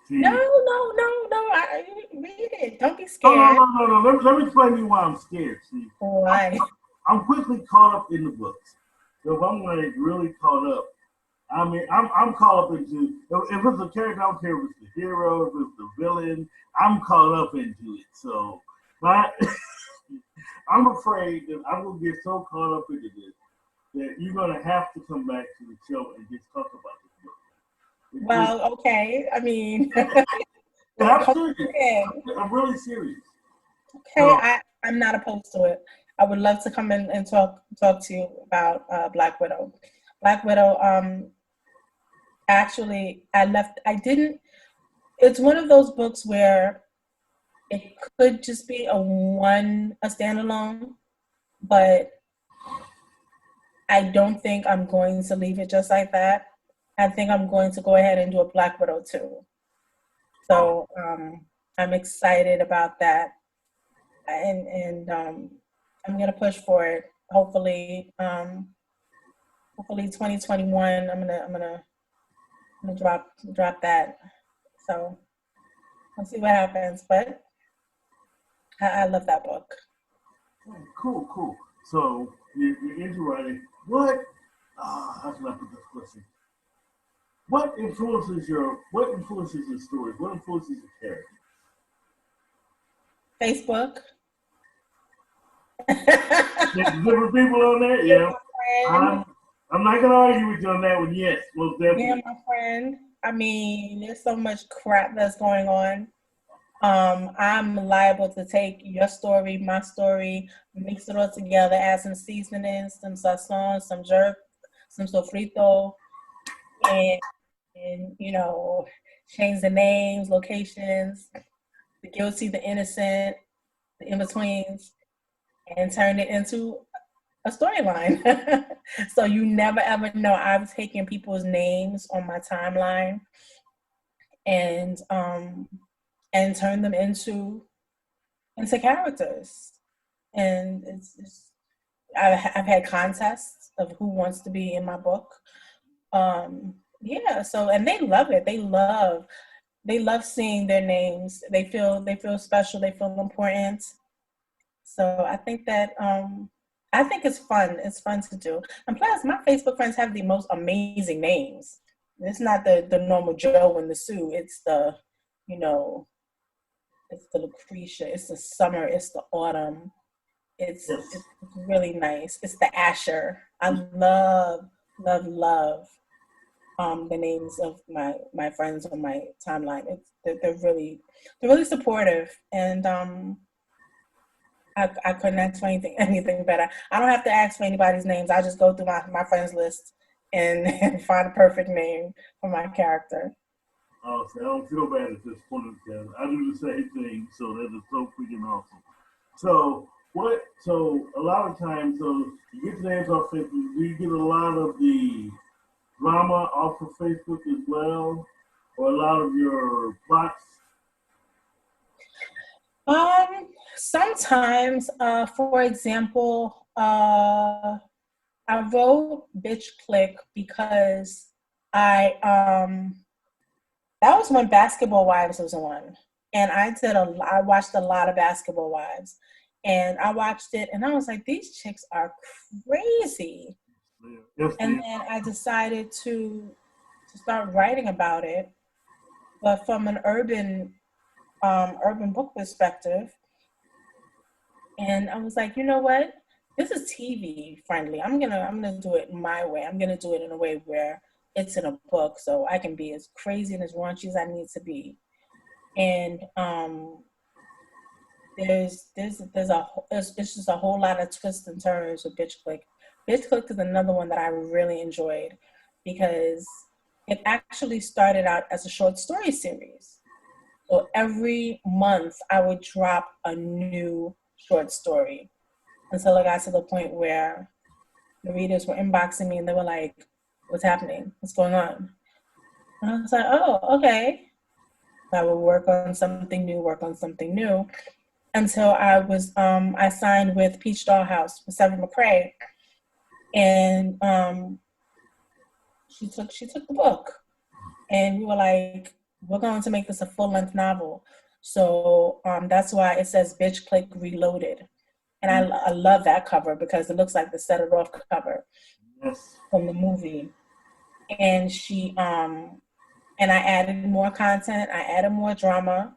See, No. Read it. Don't be scared. no. Let me explain to you why I'm scared. See, Why? I'm quickly caught up in the books. So if I'm like really caught up, I mean, I'm caught up into, if it's a character, I don't care if it's the hero, if it's the villain, I'm caught up into it. So, but I'm afraid that I'm gonna get so caught up into this that you're gonna have to come back to the show and just talk about this book. Well, okay. I mean, I'm serious. I'm really serious. Okay, I'm not opposed to it. I would love to come in and talk to you about Black Widow. Black Widow, actually, I didn't, it's one of those books where it could just be a standalone, but I don't think I'm going to leave it just like that. I think I'm going to go ahead and do a Black Widow too. So I'm excited about that, and I'm gonna push for it. Hopefully 2021. I'm gonna drop that. So we'll see what happens. But I love that book. Cool. So you're into writing. What? How can I put this question? What influences your stories? What influences your character? Facebook. There's different people on there. Yeah. I'm not gonna argue with you on that one. Yes, most definitely. Yeah, my friend. I mean, there's so much crap that's going on. I'm liable to take your story, my story, mix it all together, add some seasonings, some sazon, some jerk, some sofrito, and change the names, locations, the guilty, the innocent, the in-betweens, and turn it into a storyline. So you never ever know. I've taken people's names on my timeline and turn them into characters. And I've had contests of who wants to be in my book. Yeah, so and they love it. They love seeing their names. They feel special, they feel important. So I think it's fun. It's fun to do. And plus my Facebook friends have the most amazing names. It's not the normal Joe and the Sue. It's the, you know, it's the Lucretia, it's the Summer, it's the Autumn. It's Yes. really nice. It's the Asher. I love, love, love the names of my friends on my timeline. They're really supportive, and I couldn't ask for anything better. I don't have to ask for anybody's names. I just go through my friends list and, and find a perfect name for my character. So I don't feel bad at this point because I do the same thing. So that is so freaking awesome. So what? So a lot of times, so you get the names off Facebook. Do you get a lot of the drama off of Facebook as well, or a lot of your plots? Sometimes, for example, I wrote Bitch Click because I that was when Basketball Wives was on, and I watched a lot of Basketball Wives, and I watched it, and I was like, these chicks are crazy. Yes, And then I decided to start writing about it, but from an urban book perspective. And I was like, you know what? This is TV friendly. I'm gonna do it my way. I'm gonna do it in a way where it's in a book, so I can be as crazy and as raunchy as I need to be. And it's just a whole lot of twists and turns with Bitch Click. Bitch Click is another one that I really enjoyed because it actually started out as a short story series. So every month I would drop a new short story until it got to the point where the readers were inboxing me and they were like, what's happening? What's going on? And I was like, oh, okay. I would work on something new until I signed with Peach Dollhouse with Seven McCrae. And she took the book and we were like, we're going to make this a full-length novel. So that's why it says Bitch Click Reloaded. And I love that cover because it looks like the Set It Off cover yes. from the movie. And and I added more content, I added more drama,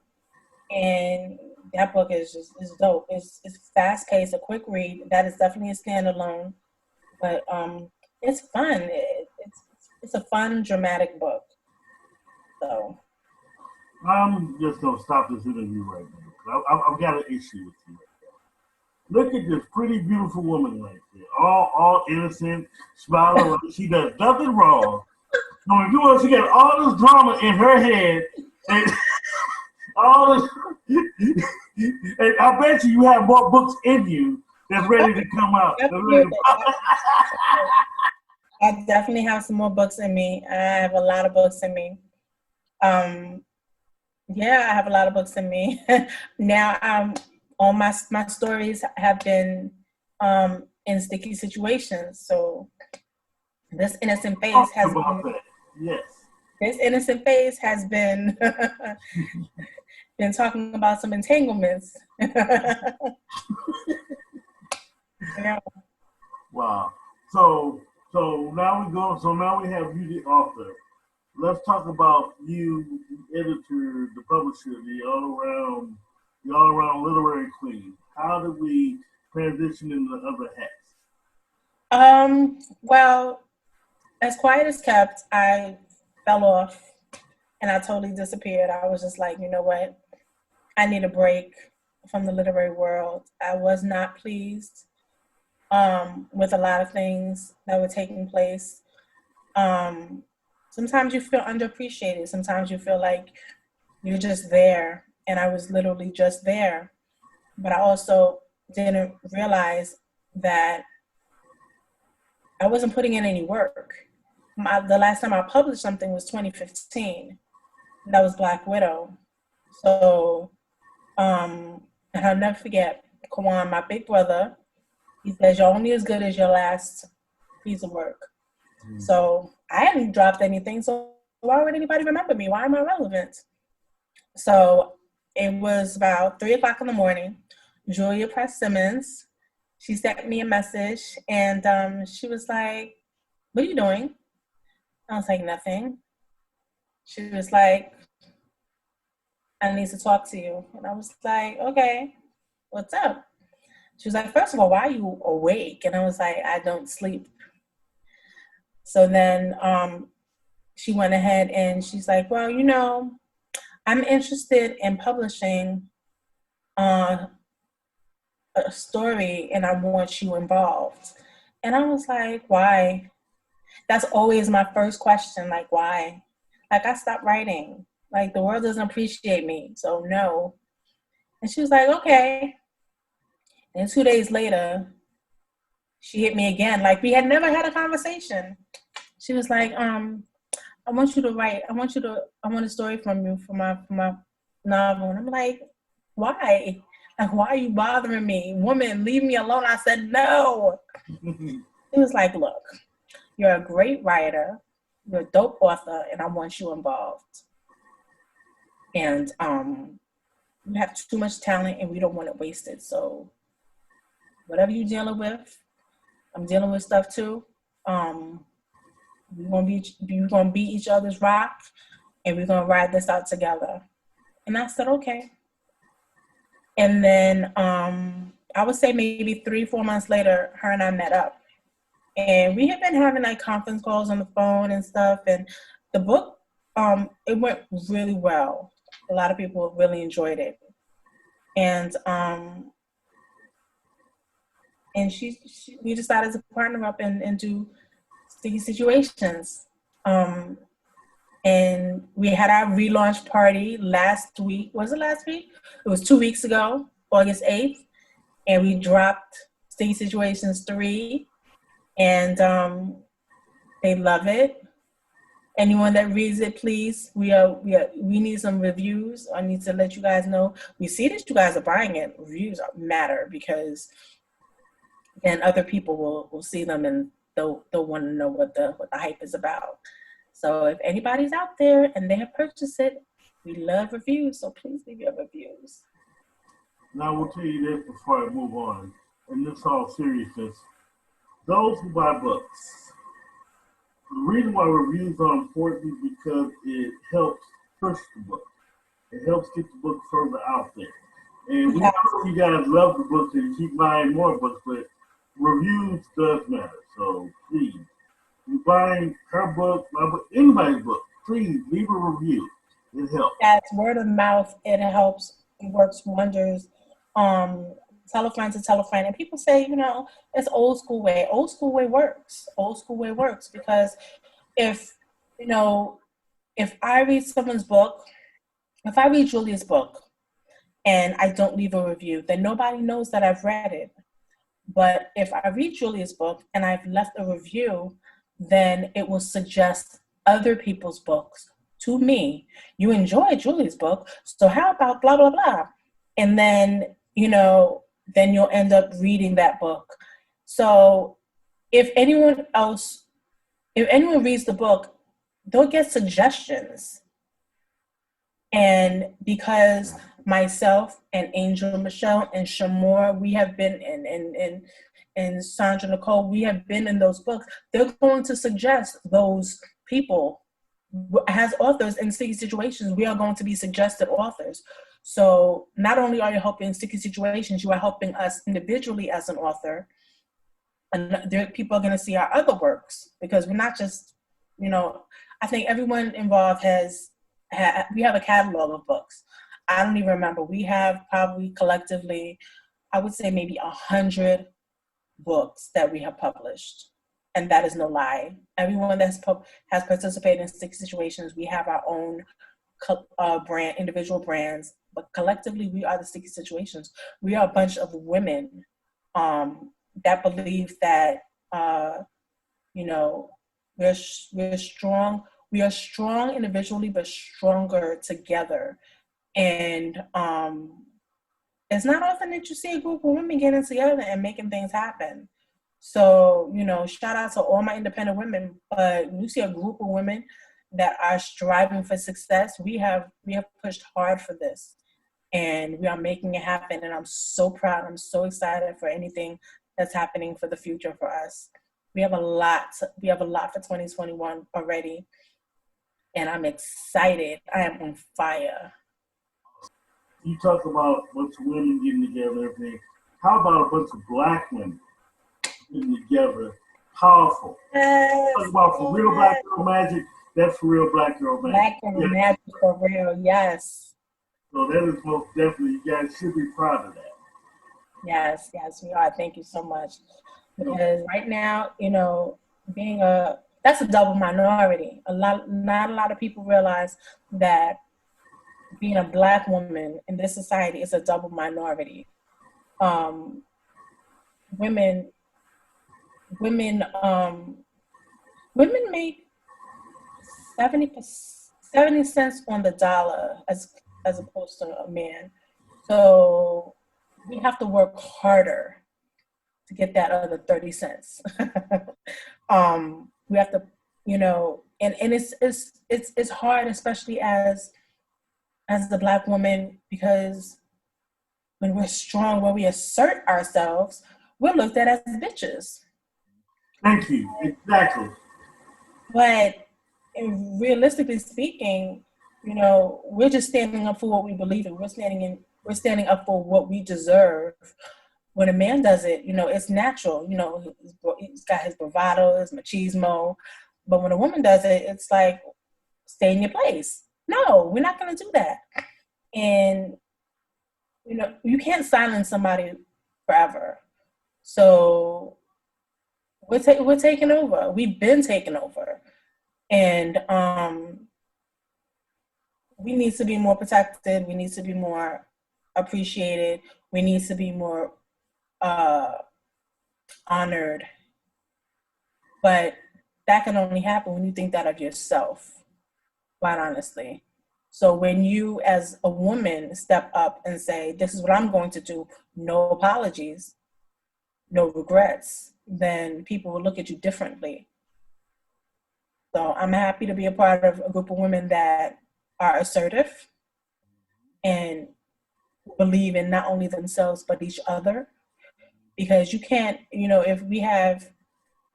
and that book is dope. It's fast paced, a quick read. That is definitely a standalone, but it's fun. It's a fun, dramatic book. So I'm just gonna stop this interview right now. I've got an issue with you. Look at this pretty, beautiful woman right there, all innocent, smiling. Like she does nothing wrong. No, you know, she got all this drama in her head, and all this. And I bet you have more books in you that's ready to come out. I definitely have some more books in me. I have a lot of books in me. Um, yeah, I have a lot of books in me. Now, all my stories have been in sticky situations. So this innocent face has been. That. Yes. This innocent face has been been talking about some entanglements. Yeah. Wow. So now we go. So now we have you, the author. Let's talk about you, the editor, the publisher, the all around literary queen. How do we transition into other hats? Well, as quiet as kept, I fell off and I totally disappeared. I was just like, you know what? I need a break from the literary world. I was not pleased with a lot of things that were taking place. Sometimes you feel underappreciated. Sometimes you feel like you're just there. And I was literally just there. But I also didn't realize that I wasn't putting in any work. The last time I published something was 2015. And that was Black Widow. So, and I'll never forget, my big brother, he says, you're only as good as your last piece of work. So I hadn't dropped anything. So why would anybody remember me? Why am I relevant? So it was about 3:00 in the morning. Julia pressed Simmons. She sent me a message, and she was like, "What are you doing?" I was like, "Nothing." She was like, "I need to talk to you." And I was like, "Okay, what's up?" She was like, "First of all, why are you awake?" And I was like, "I don't sleep." So then she went ahead and she's like, "Well, I'm interested in publishing a story and I want you involved." And I was like, "Why?" That's always my first question, like, why? Like, I stopped writing. Like, the world doesn't appreciate me, so no. And she was like, "Okay." And 2 days later, she hit me again. Like, we had never had a conversation. She was like, "I want you to write. I want a story from you for my novel." And I'm like, "Why? Like, why are you bothering me? Woman, leave me alone." I said, "No." It was like, "Look, you're a great writer. You're a dope author, and I want you involved. And you have too much talent, and we don't want it wasted. So whatever you're dealing with, I'm dealing with stuff too. We're gonna be each other's rock, and we're gonna ride this out together." And I said, "Okay." And then I would say maybe 3-4 months later, her and I met up. And we had been having like conference calls on the phone and stuff. And the book, it went really well. A lot of people really enjoyed it. And we decided to partner up and do sticky situations. And we had our relaunch party last week. Was it last week? It was 2 weeks ago, August 8th. And we dropped Sticky Situations 3. And they love it. Anyone that reads it, please, we need some reviews. I need to let you guys know. We see that you guys are buying it. Reviews matter because then other people will see them and they'll want to know what the hype is about. So if anybody's out there and they have purchased it, we love reviews. So please leave your reviews. Now I will tell you this before I move on. In this all seriousness, those who buy books, the reason why reviews are important is because it helps push the book. It helps get the book further out there. And we know you guys love the books and keep buying more books, but reviews does matter. So please, you're buying her book, my book, anybody's book, please leave a review. It helps. That's word of mouth. It helps. It works wonders. Tell a friend to tell a friend. And people say, it's old school way. Old school way works. Old school way works because if I read someone's book, if I read Julia's book and I don't leave a review, then nobody knows that I've read it. But if I read Julia's book and I've left a review, then it will suggest other people's books to me. You enjoyed Julia's book, so how about blah, blah, blah? And then, then you'll end up reading that book. So if anyone reads the book, they'll get suggestions. And because myself and Angel Michelle and Shamora, we have been and Sandra Nicole, we have been in those books, they're going to suggest those people as authors in sticky situations. We are going to be suggested authors. So not only are you helping sticky situations, you are helping us individually as an author. And people are going to see our other works because we're not just, I think everyone involved we have a catalog of books. I don't even remember. We have probably collectively, I would say maybe 100 books that we have published. And that is no lie. Everyone that has participated in sticky situations, we have our own brand, individual brands, but collectively we are the sticky situations. We are a bunch of women that believe that, we're strong. We are strong individually, but stronger together. And it's not often that you see a group of women getting together and making things happen. So, you know, shout out to all my independent women. But when you see a group of women that are striving for success, we have pushed hard for this, and we are making it happen. And I'm so proud. I'm so excited for anything that's happening for the future for us. We have a lot. We have a lot for 2021 already, and I'm excited. I am on fire. You talk about a bunch of women getting together and everything. How about a bunch of black women getting together? Powerful. Talk Yes, about for real black yes. girl magic. That's for real black girl magic. Black and Yeah. magic for real. Yes. So that is most definitely. You guys should be proud of that. Yes, yes, we are. Thank you so much. You know, Because right now, you know, that's a double minority. Not a lot of people realize that being a black woman in this society is a double minority. Um, women, women, women make 70 cents on the dollar as opposed to a man. So we have to work harder to get that other 30 cents. We have to, you know, and it's hard, especially as the black woman, because when we're strong, when we assert ourselves, we're looked at as bitches. thank you. Exactly. But realistically speaking, you know, we're just standing up for what we believe in. We're standing up for what we deserve. When a man does it, you know, it's natural. You know, he's got his bravado, his machismo. But when a woman does it, it's like, stay in your place. No, we're not going to do that. And, you know, you can't silence somebody forever. So we're taking over. We've been taken over. And we need to be more protected. We need to be more appreciated. We need to be more uh, honored. But that can only happen when you think that of yourself, quite honestly. So when you, as a woman, step up and say, this is what I'm going to do, no apologies, no regrets, then people will look at you differently. So I'm happy to be a part of a group of women that are assertive and believe in not only themselves but each other. Because you can't, you know, if we have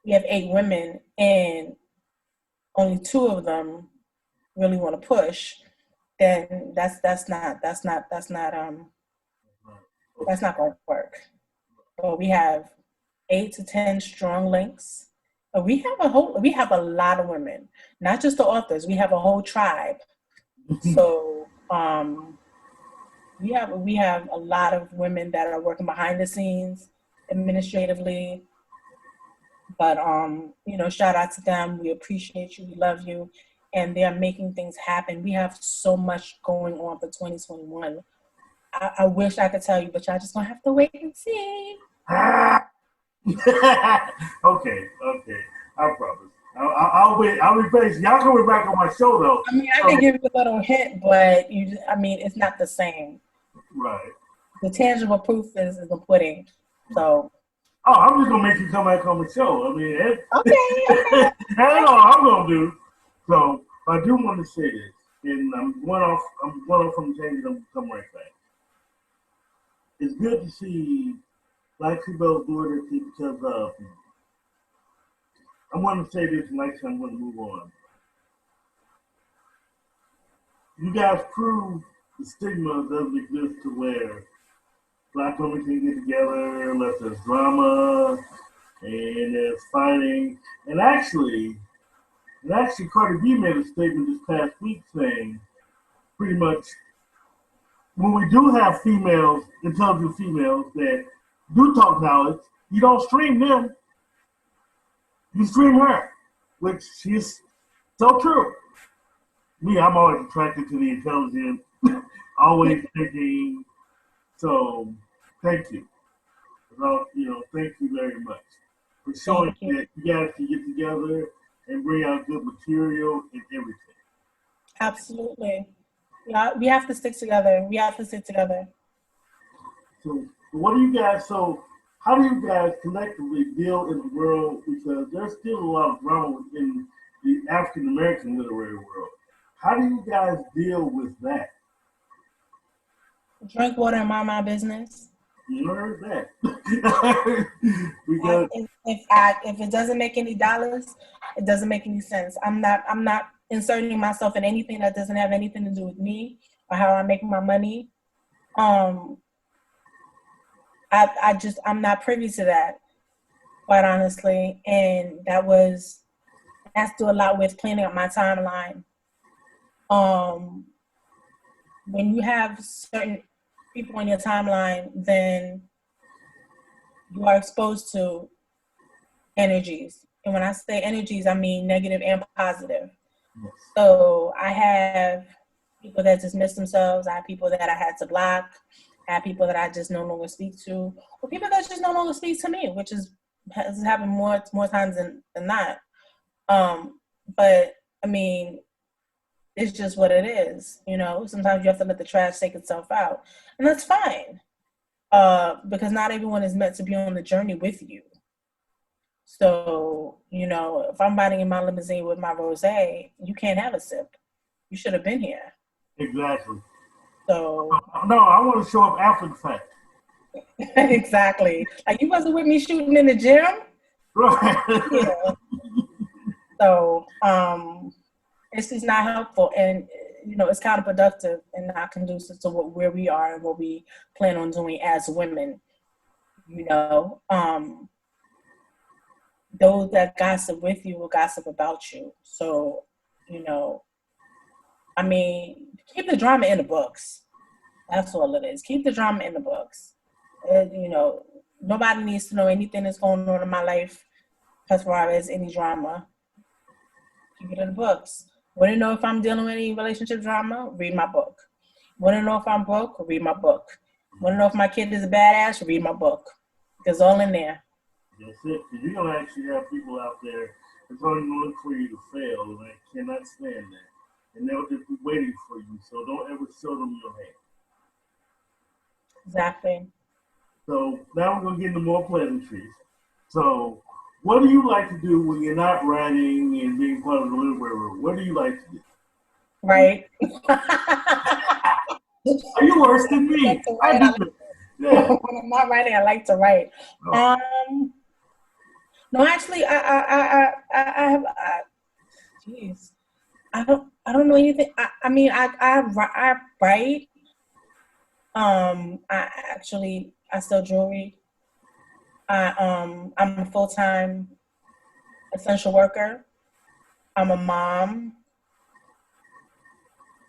8 women and only 2 of them really want to push, then that's not going to work. So we have 8 to 10 strong links. We have a lot of women, not just the authors. We have a whole tribe. So we have a lot of women that are working behind the scenes administratively. But you know, shout out to them. We appreciate you. We love you, and they are making things happen. We have so much going on for 2021. I wish I could tell you, but y'all just gonna have to wait and see. Okay, okay. I promise. I'll wait. I'll be patient. Y'all coming back on my show though. I mean, I can give you a little hint, but I mean, it's not the same. Right. The tangible proof is the pudding. So. Oh, I'm just gonna make you come back on the show. I mean, Okay. that's all I'm gonna do. So I do want to say this, and I'm going off. I'm going off from the tangent. I'm come right back. It's good to see black people doing their thing because I'm going to say this, and like I'm going to move on. You guys prove the stigma doesn't exist to where black women can get together unless there's drama and there's fighting. And actually, Cardi B made a statement this past week saying, pretty much, when we do have females, intelligent females that do talk knowledge, you don't stream them, you stream her, which is so true. Me, I'm always attracted to the intelligent, always thinking. So, thank you. So, thank you very much for showing Thank you. that you guys can get together and bring out good material and everything. Absolutely. Yeah, we have to stick together. We have to stick together. So, what do you guys? So, How do you guys collectively deal in the world, because there's still a lot of drama in the African American literary world? How do you guys deal with that? Drink water and mind my business. You heard that. Like, Because if it doesn't make any dollars, it doesn't make any sense. I'm not inserting myself in anything that doesn't have anything to do with me or how I make my money. Um, I'm not privy to that, quite honestly, and that's to do a lot with planning up my timeline. Um, when you have certain people on your timeline, then you are exposed to energies. And when I say energies, I mean negative and positive. yes, So I have people that dismiss themselves. I have people that I had to block. I have people that I just no longer speak to, or people that just no longer speak to me, which has happened more times than not. But I mean, it's just what it is. Sometimes you have to let the trash take itself out, and that's fine. Because not everyone is meant to be on the journey with you. So, if I'm riding in my limousine with my rosé, you can't have a sip. You should have been here. exactly. So, No, I want to show up after the fact. exactly. Like, you wasn't with me shooting in the gym? Right. Yeah. So, it's just not helpful, and it's counterproductive and not conducive to where we are and what we plan on doing as women. Those that gossip with you will gossip about you. So, I mean, keep the drama in the books. That's all it is. Keep the drama in the books. Nobody needs to know anything that's going on in my life as far as any drama. Keep it in the books. Want to know if I'm dealing with any relationship drama? Read my book. Want to know if I'm broke? Read my book. Want to know if my kid is a badass? Read my book. It's all in there. That's it. Because you're going to actually have people out there that's only going to look for you to fail, and they cannot stand that. And they'll just be waiting for you. So don't ever show them your hand. Exactly. So now we're going to get into more pleasantries. So, what do you like to do when you're not writing and being part of the literary world? What do you like to do? Right. Are you worse than me? I do. Yeah. When I'm not writing, I like to write. Oh. No, actually, I have. Jeez, I don't know anything. I mean, I write. I sell jewelry. I'm a full-time essential worker. I'm a mom.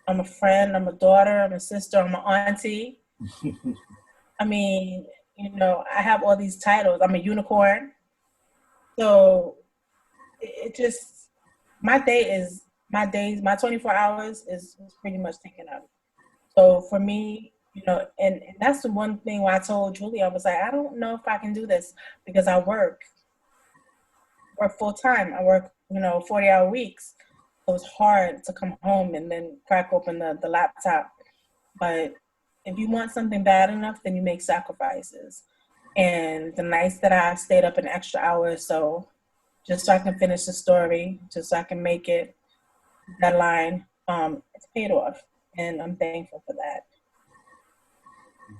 I'm a friend. I'm a daughter. I'm a sister. I'm an auntie. I mean, I have all these titles. I'm a unicorn. So it just, my 24 hours is pretty much taken up. So for me, and that's the one thing where I told Julie, I was like, I don't know if I can do this because I work full time. I work, 40-hour weeks. So it's hard to come home and then crack open the laptop. But if you want something bad enough, then you make sacrifices. And the nights that I stayed up an extra hour or so, just so I can finish the story, just so I can make it deadline, it's paid off. And I'm thankful for that.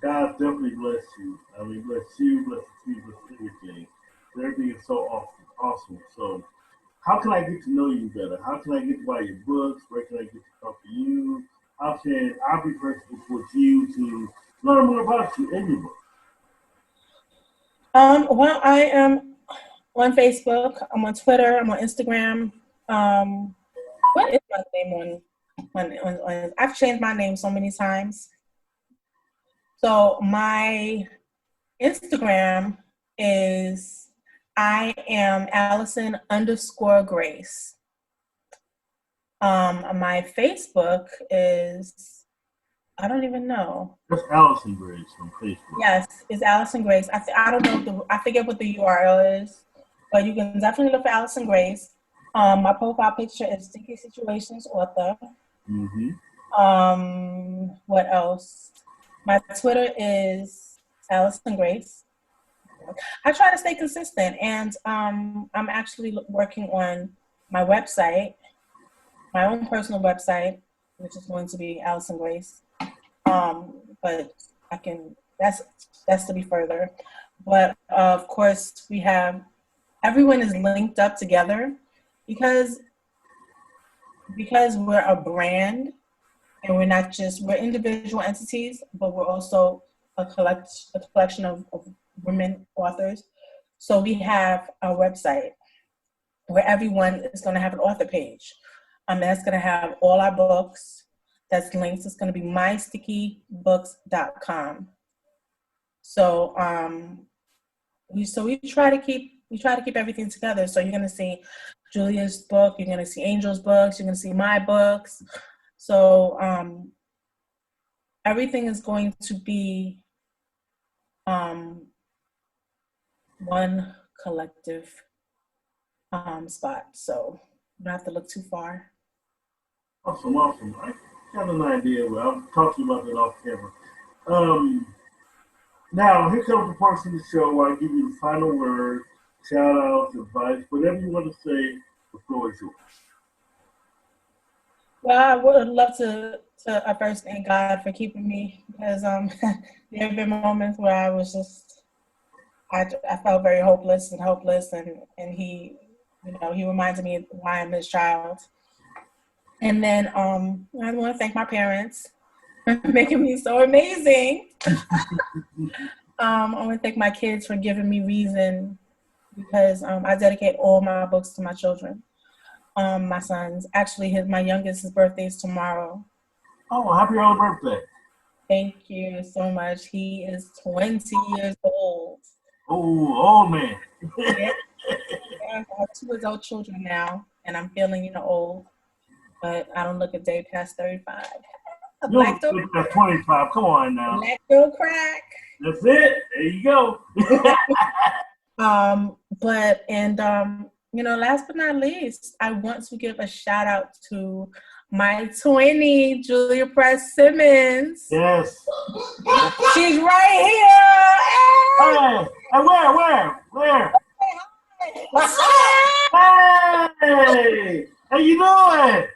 God definitely bless you. I mean, bless you, bless the team, bless everything. Everything is so awesome. So, how can I get to know you better? How can I get to buy your books? Where can I get to talk to you? How can I be personal with you to learn more about you and your book? Well, I am on Facebook. I'm on Twitter. I'm on Instagram. What is my name on I've changed my name so many times. So my Instagram is I am Allison _Grace. My Facebook is, I don't even know. That's Allison Grace from Facebook. Yes, it's Allison Grace. I don't know I forget what the URL is, but you can definitely look for Allison Grace. My profile picture is Sticky Situations Author. Mm-hmm. What else? My Twitter is Allison Grace. I try to stay consistent, and I'm actually working on my website, my own personal website, which is going to be Allison Grace. But I can that's to be further. But of course, we have everyone is linked up together because we're a brand and we're not just we're individual entities, but we're also a collection of women authors. So we have a website where everyone is going to have an author page. That's going to have all our books. That's linked. It's going to be mystickybooks.com. So we try to keep everything together. So you're going to see Julia's book. You're going to see Angel's books. You're going to see my books. So everything is going to be one collective spot. So you don't have to look too far. Awesome. I got an idea. I'll talk to you about that off camera. Now, here comes the part of the show where I give you the final word, shout outs, advice, whatever you want to say, the floor is yours. Well, I would love to first thank God for keeping me because there have been moments where I was just I felt very hopeless, and he he reminded me why I'm his child. And then I want to thank my parents for making me so amazing. I want to thank my kids for giving me reason because I dedicate all my books to my children. My sons, actually, my youngest, his birthday is tomorrow. Oh, happy early birthday! Thank you so much. He is 20 years old. Oh, old man. Yeah. I have 2 adult children now, and I'm feeling old, but I don't look a day past 35. You look at 25. Come on now. Black don't crack. That's it. There you go. Last but not least, I want to give a shout out to my 20, Julia Press Simmons. Yes. She's right here. Hey, where? Hey, how you doing?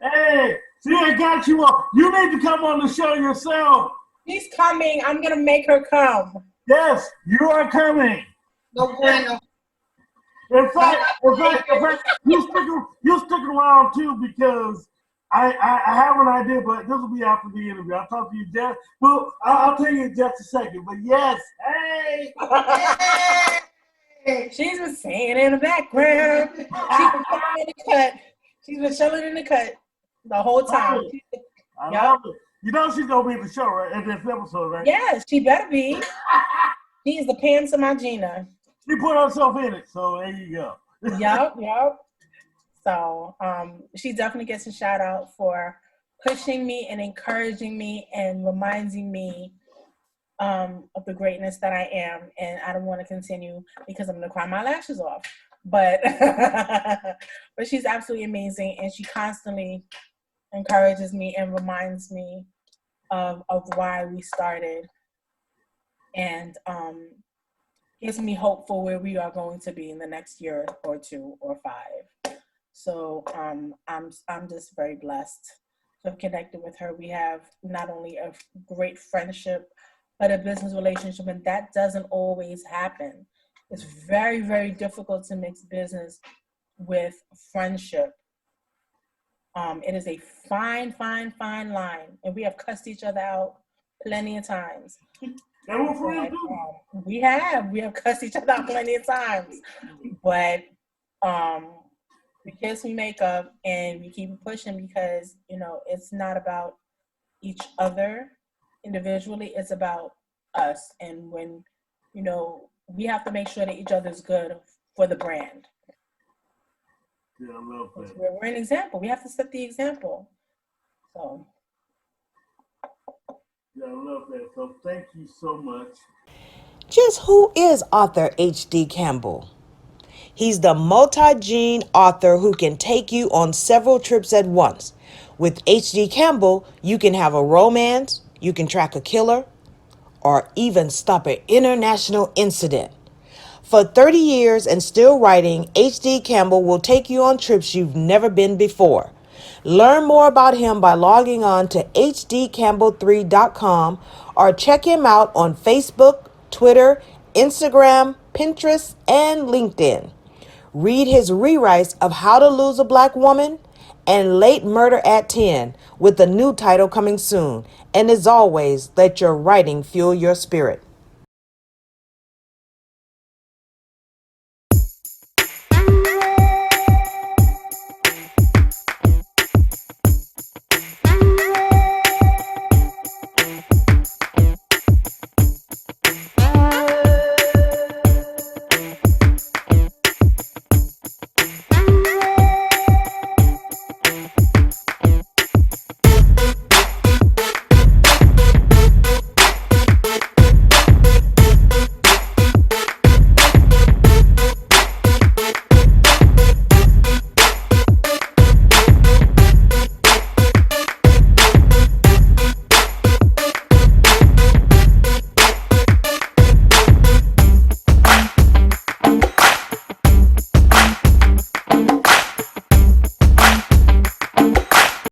Hey, see, I got you on. You need to come on the show yourself. She's coming. I'm gonna make her come. Yes, you are coming. No bueno. In fact, you stick around too because I have an idea, but this will be after the interview. I'll talk to you, Jeff. Well, I'll tell you in just a second. But yes, hey. She's been singing in the background. She's been chilling in the cut. She's been chilling in the cut the whole time. I love it. You know she's gonna be in the show, right? In this episode, right? Yes, she better be. She is the Pam to my Gina. She put herself in it, so there you go. Yep. So she definitely gets a shout out for pushing me and encouraging me and reminding me of the greatness that I am. And I don't want to continue because I'm gonna cry my lashes off. But but she's absolutely amazing, and she constantly encourages me and reminds me of why we started, and gives me hope for where we are going to be in the next year or 2 or 5. So I'm just very blessed to have connected with her. We have not only a great friendship, but a business relationship, and that doesn't always happen. It's very, very difficult to mix business with friendship. It is a fine line, and we have cussed each other out plenty of times. We have cussed each other out plenty of times, but we kiss, we make up, and we keep pushing because it's not about each other individually, it's about us. And when we have to make sure that each other's good for the brand. Yeah, I love that. We're an example. We have to set the example. So. Yeah, I love that. So thank you so much. Just who is author H.D. Campbell? He's the multi-gene author who can take you on several trips at once. With H.D. Campbell, you can have a romance, you can track a killer, or even stop an international incident. For 30 years and still writing, H.D. Campbell will take you on trips you've never been before. Learn more about him by logging on to hdcampbell3.com or check him out on Facebook, Twitter, Instagram, Pinterest, and LinkedIn. Read his rewrites of How to Lose a Black Woman and Late Murder at 10, with a new title coming soon. And as always, let your writing fuel your spirit.